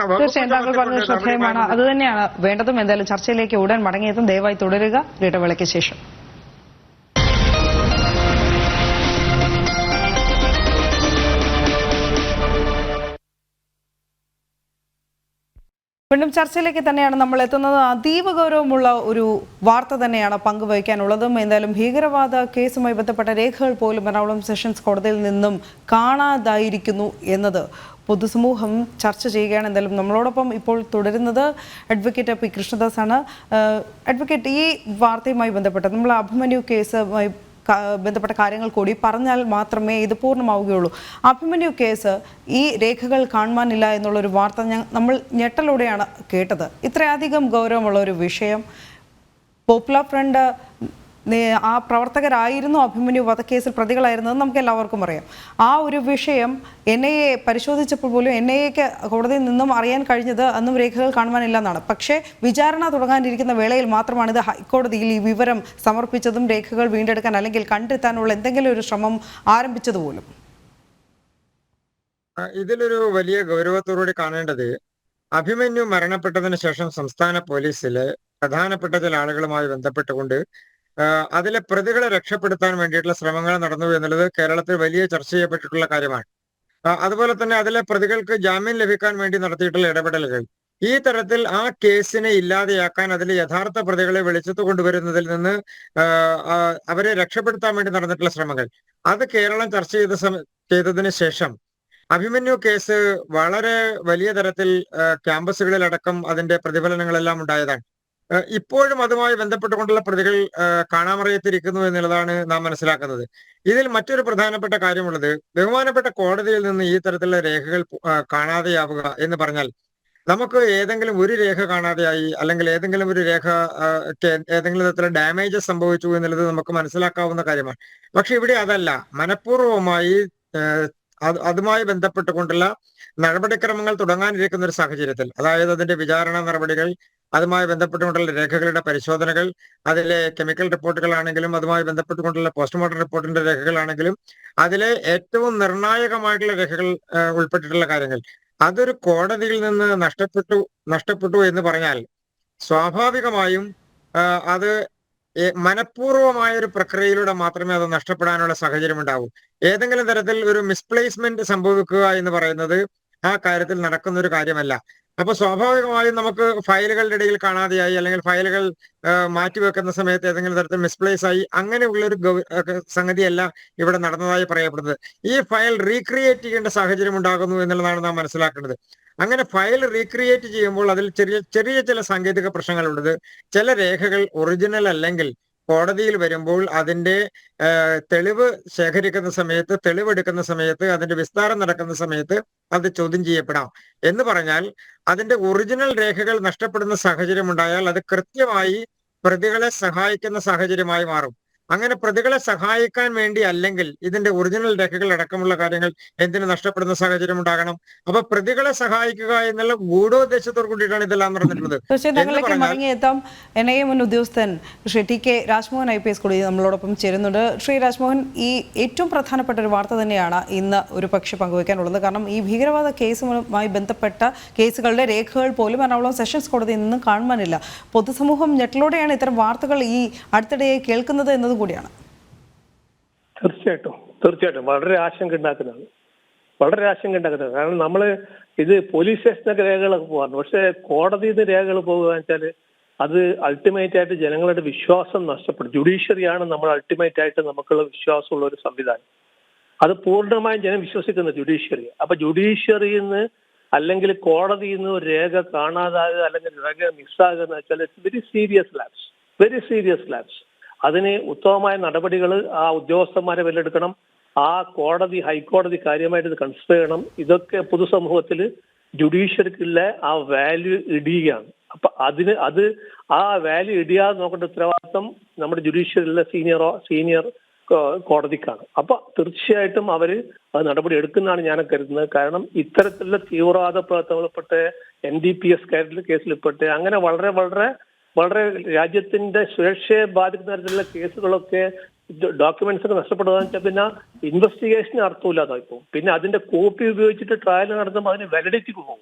താങ്കൾ പറഞ്ഞത് ശ്രദ്ധേയമാണ്. അത് തന്നെയാണ് വേണ്ടതും. എന്തായാലും ചർച്ചയിലേക്ക് ഉടൻ മടങ്ങിയെത്തും. ദയവായി തുടരുക ഇടവേളയ്ക്ക് ശേഷം. വീണ്ടും ചർച്ചയിലേക്ക് തന്നെയാണ് നമ്മൾ എത്തുന്നത്. അതീവ ഗൗരവമുള്ള ഒരു വാർത്ത തന്നെയാണ് പങ്കുവയ്ക്കാനുള്ളതും. എന്തായാലും ഭീകരവാദ കേസുമായി ബന്ധപ്പെട്ട രേഖകൾ പോലും എറണാകുളം സെഷൻസ് കോടതിയിൽ നിന്നും കാണാതായിരിക്കുന്നു എന്നത് പൊതുസമൂഹം ചർച്ച ചെയ്യുകയാണ്. എന്തായാലും നമ്മളോടൊപ്പം ഇപ്പോൾ തുടരുന്നത് അഡ്വക്കേറ്റ് പി കൃഷ്ണദാസ് ആണ്. അഡ്വക്കേറ്റ്, ഈ വാർത്തയുമായി ബന്ധപ്പെട്ട് നമ്മൾ അഭിമന്യു കേസുമായി ബന്ധപ്പെട്ട കാര്യങ്ങൾ കൂടി പറഞ്ഞാൽ മാത്രമേ ഇത് പൂർണ്ണമാവുകയുള്ളൂ. അഭിമന്യു കേസ്, ഈ രേഖകൾ കാണുവാനില്ല എന്നുള്ളൊരു വാർത്ത നമ്മൾ ഞെട്ടലോടെയാണ് കേട്ടത്. ഇത്രയധികം ഗൗരവമുള്ള ഒരു വിഷയം, പോപ്പുലർ ഫ്രണ്ട് ആ പ്രവർത്തകരായിരുന്നു അഭിമന്യു വധക്കേസിൽ പ്രതികളായിരുന്നത് നമുക്ക് എല്ലാവർക്കും അറിയാം. ആ ഒരു വിഷയം NIA പരിശോധിച്ചപ്പോൾ പോലും NIAക്ക് കോടതിയിൽ നിന്നും അറിയാൻ കഴിഞ്ഞത് അന്നും രേഖകൾ കാണുവാനില്ല എന്നാണ്. പക്ഷേ വിചാരണ തുടങ്ങാനിരിക്കുന്ന വേളയിൽ മാത്രമാണ് ഇത് ഹൈക്കോടതിയിൽ ഈ വിവരം സമർപ്പിച്ചതും രേഖകൾ വീണ്ടെടുക്കാൻ അല്ലെങ്കിൽ കണ്ടെത്താനുള്ള എന്തെങ്കിലും ഒരു ശ്രമം ആരംഭിച്ചതുപോലും. ഇതിലൊരു വലിയ ഗൗരവത്തോടുകൂടി കാണേണ്ടത്, അഭിമന്യു മരണപ്പെട്ടതിന് ശേഷം സംസ്ഥാന പോലീസിലെ പ്രധാനപ്പെട്ട ചില ആളുകളുമായി ബന്ധപ്പെട്ടുകൊണ്ട് അതിലെ പ്രതികളെ രക്ഷപ്പെടുത്താൻ വേണ്ടിയിട്ടുള്ള ശ്രമങ്ങൾ നടന്നു എന്നുള്ളത് കേരളത്തിൽ വലിയ ചർച്ച ചെയ്യപ്പെട്ടിട്ടുള്ള കാര്യമാണ്. അതുപോലെ തന്നെ അതിലെ പ്രതികൾക്ക് ജാമ്യം ലഭിക്കാൻ വേണ്ടി നടത്തിയിട്ടുള്ള ഇടപെടലുകൾ, ഈ തരത്തിൽ ആ കേസിനെ ഇല്ലാതെയാക്കാൻ, അതിലെ യഥാർത്ഥ പ്രതികളെ വെളിച്ചത്ത് കൊണ്ടുവരുന്നതിൽ നിന്ന് അവരെ രക്ഷപ്പെടുത്താൻ വേണ്ടി നടന്നിട്ടുള്ള ശ്രമങ്ങൾ, അത് കേരളം ചർച്ച ചെയ്തതിന് ശേഷം അഭിമന്യു കേസ് വളരെ വലിയ തരത്തിൽ ക്യാമ്പസുകളിലടക്കം അതിന്റെ പ്രതിഫലനങ്ങളെല്ലാം ഉണ്ടായതാണ്. ഇപ്പോഴും അതുമായി ബന്ധപ്പെട്ടുകൊണ്ടുള്ള പ്രതികൾ കാണാമറയത്തിരിക്കുന്നു എന്നുള്ളതാണ് നാം മനസ്സിലാക്കുന്നത്. ഇതിൽ മറ്റൊരു പ്രധാനപ്പെട്ട കാര്യമുള്ളത്, ബഹുമാനപ്പെട്ട കോടതിയിൽ നിന്ന് ഈ തരത്തിലുള്ള രേഖകൾ കാണാതെയാവുക എന്ന് പറഞ്ഞാൽ നമുക്ക് ഏതെങ്കിലും ഒരു രേഖ കാണാതെയായി അല്ലെങ്കിൽ ഏതെങ്കിലും ഒരു രേഖ ഏതെങ്കിലും തരത്തിലുള്ള ഡാമേജസ് സംഭവിച്ചു എന്നുള്ളത് നമുക്ക് മനസ്സിലാക്കാവുന്ന കാര്യമാണ്. പക്ഷെ ഇവിടെ അതല്ല. മനഃപൂർവ്വമായി അതുമായി ബന്ധപ്പെട്ടുകൊണ്ടുള്ള നടപടിക്രമങ്ങൾ തുടങ്ങാനിരിക്കുന്ന ഒരു സാഹചര്യത്തിൽ, അതായത് അതിന്റെ വിചാരണ നടപടികൾ, അതുമായി ബന്ധപ്പെട്ടുകൊണ്ടുള്ള രേഖകളുടെ പരിശോധനകൾ, അതിലെ കെമിക്കൽ റിപ്പോർട്ടുകളാണെങ്കിലും അതുമായി ബന്ധപ്പെട്ടുകൊണ്ടുള്ള പോസ്റ്റ്മോർട്ടം റിപ്പോർട്ടിന്റെ രേഖകളാണെങ്കിലും അതിലെ ഏറ്റവും നിർണായകമായിട്ടുള്ള രേഖകൾ ഉൾപ്പെട്ടിട്ടുള്ള കാര്യങ്ങൾ അതൊരു കോടതിയിൽ നിന്ന് നഷ്ടപ്പെട്ടു എന്ന് പറഞ്ഞാൽ സ്വാഭാവികമായും അത് മനഃപൂർവമായ ഒരു പ്രക്രിയയിലൂടെ മാത്രമേ അത് നഷ്ടപ്പെടാനുള്ള സാഹചര്യം ഉണ്ടാവൂ. ഏതെങ്കിലും തരത്തിൽ ഒരു മിസ്പ്ലേസ്മെന്റ് സംഭവിക്കുക എന്ന് പറയുന്നത് ആ കാര്യത്തിൽ നടക്കുന്ന ഒരു കാര്യമല്ല. അപ്പൊ സ്വാഭാവികമായും നമുക്ക് ഫയലുകളുടെ ഇടയിൽ കാണാതെയായി അല്ലെങ്കിൽ ഫയലുകൾ മാറ്റിവെക്കുന്ന സമയത്ത് ഏതെങ്കിലും തരത്തിൽ മിസ്പ്ലേസ് ആയി അങ്ങനെയുള്ള ഒരു സംഗതിയല്ല ഇവിടെ നടന്നതായി പറയപ്പെടുന്നത്. ഈ ഫയൽ റീക്രിയേറ്റ് ചെയ്യേണ്ട സാഹചര്യം ഉണ്ടാകുന്നു എന്നുള്ളതാണ് നാം മനസ്സിലാക്കേണ്ടത്. അങ്ങനെ ഫയൽ റീക്രിയേറ്റ് ചെയ്യുമ്പോൾ അതിൽ ചെറിയ ചില സാങ്കേതിക പ്രശ്നങ്ങളുള്ളത്. ചില രേഖകൾ ഒറിജിനൽ അല്ലെങ്കിൽ കോടതിയിൽ വരുമ്പോൾ അതിന്റെ തെളിവ് ശേഖരിക്കുന്ന സമയത്ത്, തെളിവെടുക്കുന്ന സമയത്ത്, അതിന്റെ വിസ്താരം നടക്കുന്ന സമയത്ത് അത് ചോദ്യം ചെയ്യപ്പെടാം. എന്ന് പറഞ്ഞാൽ അതിന്റെ ഒറിജിനൽ രേഖകൾ നഷ്ടപ്പെടുന്ന സാഹചര്യം ഉണ്ടായാൽ അത് കൃത്യമായി പ്രതികളെ സഹായിക്കുന്ന സാഹചര്യമായി മാറും. അങ്ങനെ പ്രതികളെ സഹായിക്കാൻ വേണ്ടി അല്ലെങ്കിൽ ഇതിന്റെ ഒറിജിനൽ രേഖകൾ അടക്കമുള്ള കാര്യങ്ങൾ എന്തിനു നഷ്ടപ്പെടുന്ന സാഹചര്യം ഉണ്ടാകണം? അപ്പൊ പ്രതികളെ സഹായിക്കുക എന്നുള്ള ഗൂഢോദ്ദേശത്തോടു കൂടിയിട്ടാണ് ഇതെല്ലാം നടന്നിട്ടുള്ളത്. തീർച്ചയായും മടങ്ങിയെത്താം. NIA മുൻ ഉദ്യോഗസ്ഥൻ ശ്രീ TK രാജ്മോഹൻ IPS കൂടി നമ്മളോടൊപ്പം ചേരുന്നുണ്ട്. ശ്രീ രാജ്മോഹൻ, ഈ ഏറ്റവും പ്രധാനപ്പെട്ട ഒരു വാർത്ത തന്നെയാണ് ഇന്ന് ഒരു പക്ഷേ പങ്കുവയ്ക്കാനുള്ളത്. കാരണം ഈ ഭീകരവാദ കേസുമായി ബന്ധപ്പെട്ട കേസുകളുടെ രേഖകൾ പോലും എറണാകുളം സെഷൻസ് കോടതിയിൽ നിന്നും കാണുവാനില്ല. പൊതുസമൂഹം ഞെട്ടലോടെയാണ് ഇത്തരം വാർത്തകൾ ഈ അടുത്തിടെ കേൾക്കുന്നത് എന്നത് കൂടിയാണ്. തീർച്ചയായിട്ടും വളരെ ആശങ്ക ഉണ്ടാക്കുന്നതാണ്. കാരണം നമ്മൾ ഇത് പോലീസ് സ്റ്റേഷനൊക്കെ രേഖകളൊക്കെ പോകാറുണ്ട്. പക്ഷെ കോടതിയിൽ നിന്ന് രേഖകൾ പോകുക വെച്ചാൽ അത് അൾട്ടിമേറ്റ് ആയിട്ട് ജനങ്ങളുടെ വിശ്വാസം നഷ്ടപ്പെടും. ജുഡീഷ്യറിയാണ് നമ്മൾ അൾട്ടിമേറ്റ് ആയിട്ട് നമുക്കുള്ള വിശ്വാസമുള്ള ഒരു സംവിധാനം. അത് പൂർണ്ണമായും ജനം വിശ്വസിക്കുന്ന ജുഡീഷ്യറി. അപ്പൊ ജുഡീഷ്യറിയിൽ നിന്ന് അല്ലെങ്കിൽ കോടതിയിൽ നിന്ന് ഒരു രേഖ കാണാതാകുക അല്ലെങ്കിൽ രേഖ മിസ്സാകുക എന്ന് വെച്ചാൽ ഇറ്റ്സ് വെരി സീരിയസ് ലാപ്സ്. അതിന് ഉത്തമമായ നടപടികൾ ആ ഉദ്യോഗസ്ഥന്മാരെ വെല്ലെടുക്കണം. ആ കോടതി, ഹൈക്കോടതി കാര്യമായിട്ട് ഇത് കൺസിഡർ ചെയ്യണം. ഇതൊക്കെ പൊതുസമൂഹത്തിൽ ജുഡീഷ്യറിക്കുള്ള ആ വാല്യൂ ഇടിയുകയാണ്. അപ്പൊ അത് ആ വാല്യൂ ഇടിയാതെ നോക്കേണ്ട ഉത്തരവാദിത്വം നമ്മുടെ ജുഡീഷ്യറിയിലെ സീനിയർ കോടതിക്കാണ്. അപ്പൊ തീർച്ചയായിട്ടും അവര് അത് നടപടി എടുക്കുന്നതാണ് ഞാൻ കരുതുന്നത്. കാരണം ഇത്തരത്തിലുള്ള തീവ്രവാദ പ്രവർത്തനങ്ങളിൽപ്പെട്ട NDPS കേസിൽപ്പെട്ട് അങ്ങനെ വളരെ വളരെ വളരെ രാജ്യത്തിന്റെ സുരക്ഷയെ ബാധിക്കുന്ന തരത്തിലുള്ള കേസുകളൊക്കെ ഡോക്യുമെന്റ്സ് ഒക്കെ നഷ്ടപ്പെടുക വെച്ചാൽ പിന്നെ ഇൻവെസ്റ്റിഗേഷന് അർത്ഥമില്ലാതായി പോകും. പിന്നെ അതിന്റെ കോപ്പി ഉപയോഗിച്ചിട്ട് ട്രയൽ നടത്തുമ്പോൾ അതിന് വാലിഡിറ്റി പോകും.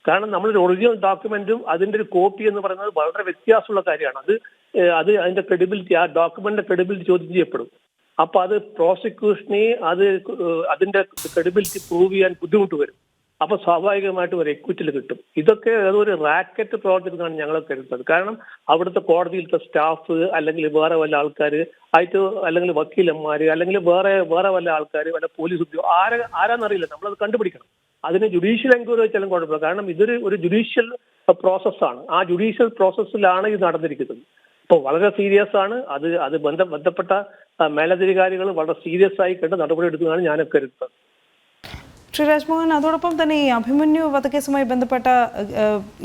കാരണം നമ്മളൊരു ഒറിജിനൽ ഡോക്യുമെന്റും അതിന്റെ ഒരു കോപ്പി എന്ന് പറയുന്നത് വളരെ വ്യത്യാസമുള്ള കാര്യമാണ്. അത് അതിന്റെ ക്രെഡിബിലിറ്റി, ആ ഡോക്യുമെന്റിന്റെ ക്രെഡിബിലിറ്റി ചോദ്യം ചെയ്യപ്പെടും. അപ്പൊ അത് പ്രോസിക്യൂഷനെ അതിന്റെ ക്രെഡിബിലിറ്റി പ്രൂവ് ചെയ്യാൻ ബുദ്ധിമുട്ട് വരും. അപ്പൊ സ്വാഭാവികമായിട്ടും ഒരു എക്വിറ്റിൽ കിട്ടും. ഇതൊക്കെ ഒരു റാക്കറ്റ് പ്രവർത്തിക്കുന്നതാണ് ഞങ്ങൾ കരുതുന്നത്. കാരണം അവിടുത്തെ കോടതിയിലത്തെ സ്റ്റാഫ് അല്ലെങ്കിൽ വേറെ വല്ല ആൾക്കാർ ആയിട്ട് അല്ലെങ്കിൽ വക്കീലന്മാര് അല്ലെങ്കിൽ വേറെ വല്ല ആൾക്കാർ വല്ല പോലീസ് ആരാന്നറിയില്ല, നമ്മളത് കണ്ടുപിടിക്കണം. അതിന് ജുഡീഷ്യൽ എൻക്വയറി വെച്ചാലും കുഴപ്പമില്ല. കാരണം ഇതൊരു ജുഡീഷ്യൽ പ്രോസസ്സാണ്. ആ ജുഡീഷ്യൽ പ്രോസസ്സിലാണ് ഇത് നടന്നിരിക്കുന്നത്. ഇപ്പോൾ വളരെ സീരിയസ് ആണ്. അത് ബന്ധപ്പെട്ട മേലധികാരികൾ വളരെ സീരിയസ് ആയി കണ്ട് നടപടി എടുക്കുന്നതാണ് ഞാൻ കരുതുന്നത്. ശ്രീ രാജ്മോഹൻ, അതോടൊപ്പം തന്നെ ഈ അഭിമന്യു വധക്കേസുമായി ബന്ധപ്പെട്ട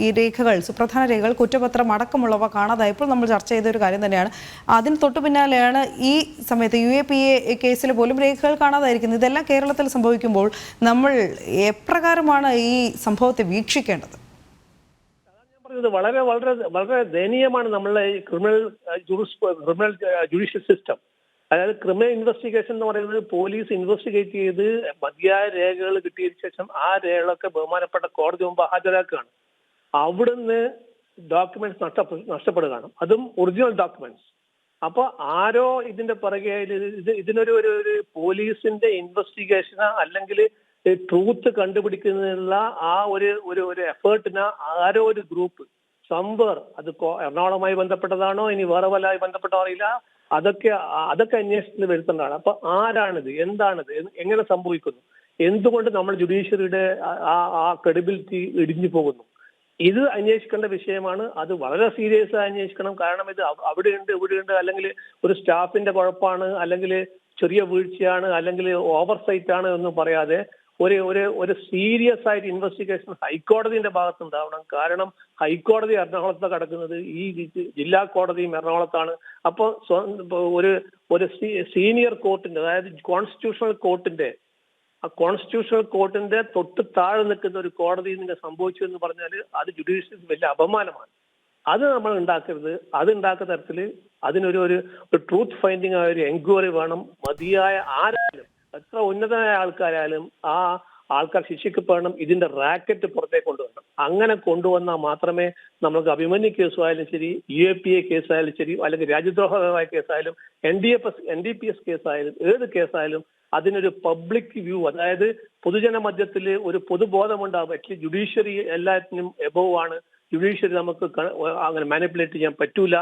ഈ രേഖകൾ, സുപ്രധാന രേഖകൾ, കുറ്റപത്രം അടക്കമുള്ളവ കാണാതായപ്പോൾ നമ്മൾ ചർച്ച ചെയ്ത ഒരു കാര്യം തന്നെയാണ്. അതിന് തൊട്ടു പിന്നാലെയാണ് ഈ സമയത്ത് UAPA കേസിൽ പോലും രേഖകൾ കാണാതായിരിക്കുന്നത്. ഇതെല്ലാം കേരളത്തിൽ സംഭവിക്കുമ്പോൾ നമ്മൾ എപ്രകാരമാണ് ഈ സംഭവത്തെ വീക്ഷിക്കേണ്ടത്? വളരെ വളരെ വളരെ ദയനീയമാണ് നമ്മളുടെ ക്രിമിനൽ ജുഡീഷ്യൽ സിസ്റ്റം. അതായത് ക്രിമിനൽ ഇൻവെസ്റ്റിഗേഷൻ എന്ന് പറയുന്നത് പോലീസ് ഇൻവെസ്റ്റിഗേറ്റ് ചെയ്ത് മതിയായ രേഖകൾ കിട്ടിയതിനു ശേഷം ആ രേഖകളൊക്കെ ബഹുമാനപ്പെട്ട കോടതി മുമ്പ് ഹാജരാക്കുകയാണ്. അവിടുന്ന് ഡോക്യുമെന്റ്സ് നഷ്ടപ്പെടുകയാണ്, അതും ഒറിജിനൽ ഡോക്യുമെന്റ്സ്. അപ്പൊ ആരോ ഇതിന്റെ പുറകെ ഇതിനൊരു പോലീസിന്റെ ഇൻവെസ്റ്റിഗേഷന് അല്ലെങ്കിൽ ട്രൂത്ത് കണ്ടുപിടിക്കുന്നതിനുള്ള ആ ഒരു എഫേർട്ടിന് ആരോ ഒരു ഗ്രൂപ്പ് സംവർ, അത് എറണാകുളവുമായി ബന്ധപ്പെട്ടതാണോ ഇനി വേറെ വല്ലതുമായി ബന്ധപ്പെട്ടോ അറിയില്ല, അതൊക്കെ അന്വേഷണത്തിൽ വരുത്തേണ്ടതാണ്. അപ്പൊ ആരാണിത്, എന്താണിത്, എങ്ങനെ സംഭവിക്കുന്നു, എന്തുകൊണ്ട് നമ്മൾ ജുഡീഷ്യറിയുടെ ആ ക്രെഡിബിലിറ്റി ഇടിഞ്ഞു പോകുന്നു, ഇത് അന്വേഷിക്കേണ്ട വിഷയമാണ്. അത് വളരെ സീരിയസ് ആയി അന്വേഷിക്കണം. കാരണം ഇത് ഇവിടെയുണ്ട് അല്ലെങ്കിൽ ഒരു സ്റ്റാഫിന്റെ കുഴപ്പമാണ് അല്ലെങ്കിൽ ചെറിയ വീഴ്ചയാണ് അല്ലെങ്കിൽ ഓവർസൈറ്റ് ആണ് എന്ന് പറയാതെ ഒരു ഒരു ഒരു സീരിയസ് ആയിട്ട് ഇൻവെസ്റ്റിഗേഷൻ ഹൈക്കോടതിയുടെ ഭാഗത്തുണ്ടാവണം. കാരണം ഹൈക്കോടതി എറണാകുളത്ത് കിടക്കുന്നത്, ഈ ജില്ലാ കോടതിയും എറണാകുളത്താണ്. അപ്പോൾ ഒരു ഒരു സീനിയർ കോർട്ടിന്റെ, അതായത് കോൺസ്റ്റിറ്റ്യൂഷണൽ കോർട്ടിന്റെ, ആ കോൺസ്റ്റിറ്റ്യൂഷണൽ കോർട്ടിന്റെ തൊട്ട് താഴെ നിൽക്കുന്ന ഒരു കോടതി നിങ്ങൾ സംഭവിച്ചു എന്ന് പറഞ്ഞാൽ അത് ജുഡീഷ്യറിക്ക് വലിയ അപമാനമാണ്. അത് നമ്മൾ ഉണ്ടാക്കരുത്. അത് ഉണ്ടാക്കുന്ന തരത്തിൽ അതിനൊരു ഒരു ട്രൂത്ത് ഫൈൻഡിങ് ആയ ഒരു എൻക്വയറി വേണം. മതിയായ ആരായാലും, എത്ര ഉന്നതമായ ആൾക്കാരായാലും ആ ആൾക്കാർ ശിക്ഷിക്കപ്പെടണം. ഇതിന്റെ റാക്കറ്റ് പുറത്തേക്ക് കൊണ്ടുവരണം. അങ്ങനെ കൊണ്ടുവന്നാൽ മാത്രമേ നമുക്ക് അഭിമന്യു കേസായാലും ശരി, UAPA കേസായാലും ശരി, അല്ലെങ്കിൽ രാജ്യദ്രോഹപരമായ കേസായാലും, NDPS കേസായാലും, ഏത് കേസായാലും അതിനൊരു പബ്ലിക് വ്യൂ, അതായത് പൊതുജന മധ്യത്തിൽ ഒരു പൊതുബോധമുണ്ടാകും. ആക്ച്വലി ജുഡീഷ്യറി എല്ലാത്തിനും എബോവ് ആണ്, ജുഡീഷ്യറി നമുക്ക് അങ്ങനെ മാനിപ്പുലേറ്റ് ചെയ്യാൻ പറ്റൂല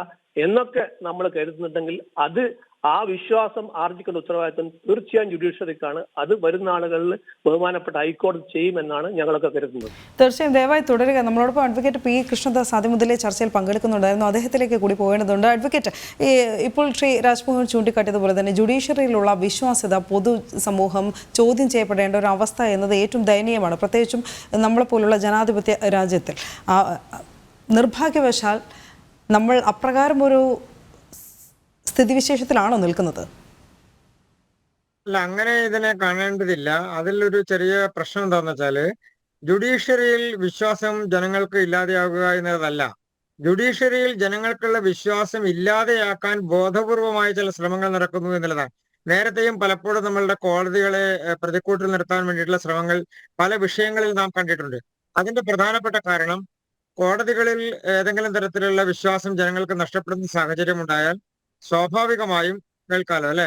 എന്നൊക്കെ നമ്മൾ കരുതുന്നുണ്ടെങ്കിൽ അത് ആ വിശ്വാസം ആർജിക്കേണ്ട ഉത്തരവാദിത്വം തീർച്ചയായും ജുഡീഷ്യറിക്കാണ്. അത് വരുന്ന ആളുകളിൽ ബഹുമാനപ്പെട്ട ഹൈക്കോടതി ചെയ്യുമെന്നാണ് ഞങ്ങളൊക്കെ കരുതുന്നത്. തീർച്ചയായും ദയവായി തുടരുക. നമ്മളോടൊപ്പം അഡ്വക്കേറ്റ് പി കൃഷ്ണദാസ് ആദ്യം മുതലേ ചർച്ചയിൽ പങ്കെടുക്കുന്നുണ്ടായിരുന്നു. അദ്ദേഹത്തിലേക്ക് കൂടി പോകേണ്ടതുണ്ട്. അഡ്വക്കേറ്റ്, ഇപ്പോൾ ശ്രീ രാജ്മോഹൻ ചൂണ്ടിക്കാട്ടിയതുപോലെ തന്നെ ജുഡീഷ്യറിയിലുള്ള വിശ്വാസ്യത പൊതുസമൂഹം ചോദ്യം ചെയ്യപ്പെടേണ്ട ഒരു അവസ്ഥ എന്നത് ഏറ്റവും ദയനീയമാണ്, പ്രത്യേകിച്ചും നമ്മളെപ്പോലുള്ള ജനാധിപത്യ രാജ്യത്തിൽ. നിർഭാഗ്യവശാൽ നമ്മൾ അപ്രകാരം ഒരു സ്ഥിതിവിശേഷത്തിലാണോ നിൽക്കുന്നത്? അല്ല, അങ്ങനെ ഇതിനെ കാണേണ്ടതില്ല. അതിലൊരു ചെറിയ പ്രശ്നം എന്താന്ന് വെച്ചാല്, ജുഡീഷ്യറിയിൽ വിശ്വാസം ജനങ്ങൾക്ക് ഇല്ലാതെയാവുക എന്നതല്ല. ജുഡീഷ്യറിയിൽ ജനങ്ങൾക്കുള്ള വിശ്വാസം ഇല്ലാതെയാക്കാൻ ബോധപൂർവമായ ചില ശ്രമങ്ങൾ നടക്കുന്നു എന്നുള്ളതാണ്. നേരത്തെയും പലപ്പോഴും നമ്മളുടെ കോടതികളെ പ്രതിക്കൂട്ടിൽ നിർത്താൻ വേണ്ടിയിട്ടുള്ള ശ്രമങ്ങൾ പല വിഷയങ്ങളിൽ നാം കണ്ടിട്ടുണ്ട്. അതിന്റെ പ്രധാനപ്പെട്ട കാരണം, കോടതികളിൽ ഏതെങ്കിലും തരത്തിലുള്ള വിശ്വാസം ജനങ്ങൾക്ക് നഷ്ടപ്പെടുന്ന സാഹചര്യം ഉണ്ടായാൽ സ്വാഭാവികമായും, കേൾക്കാലോ അല്ലെ?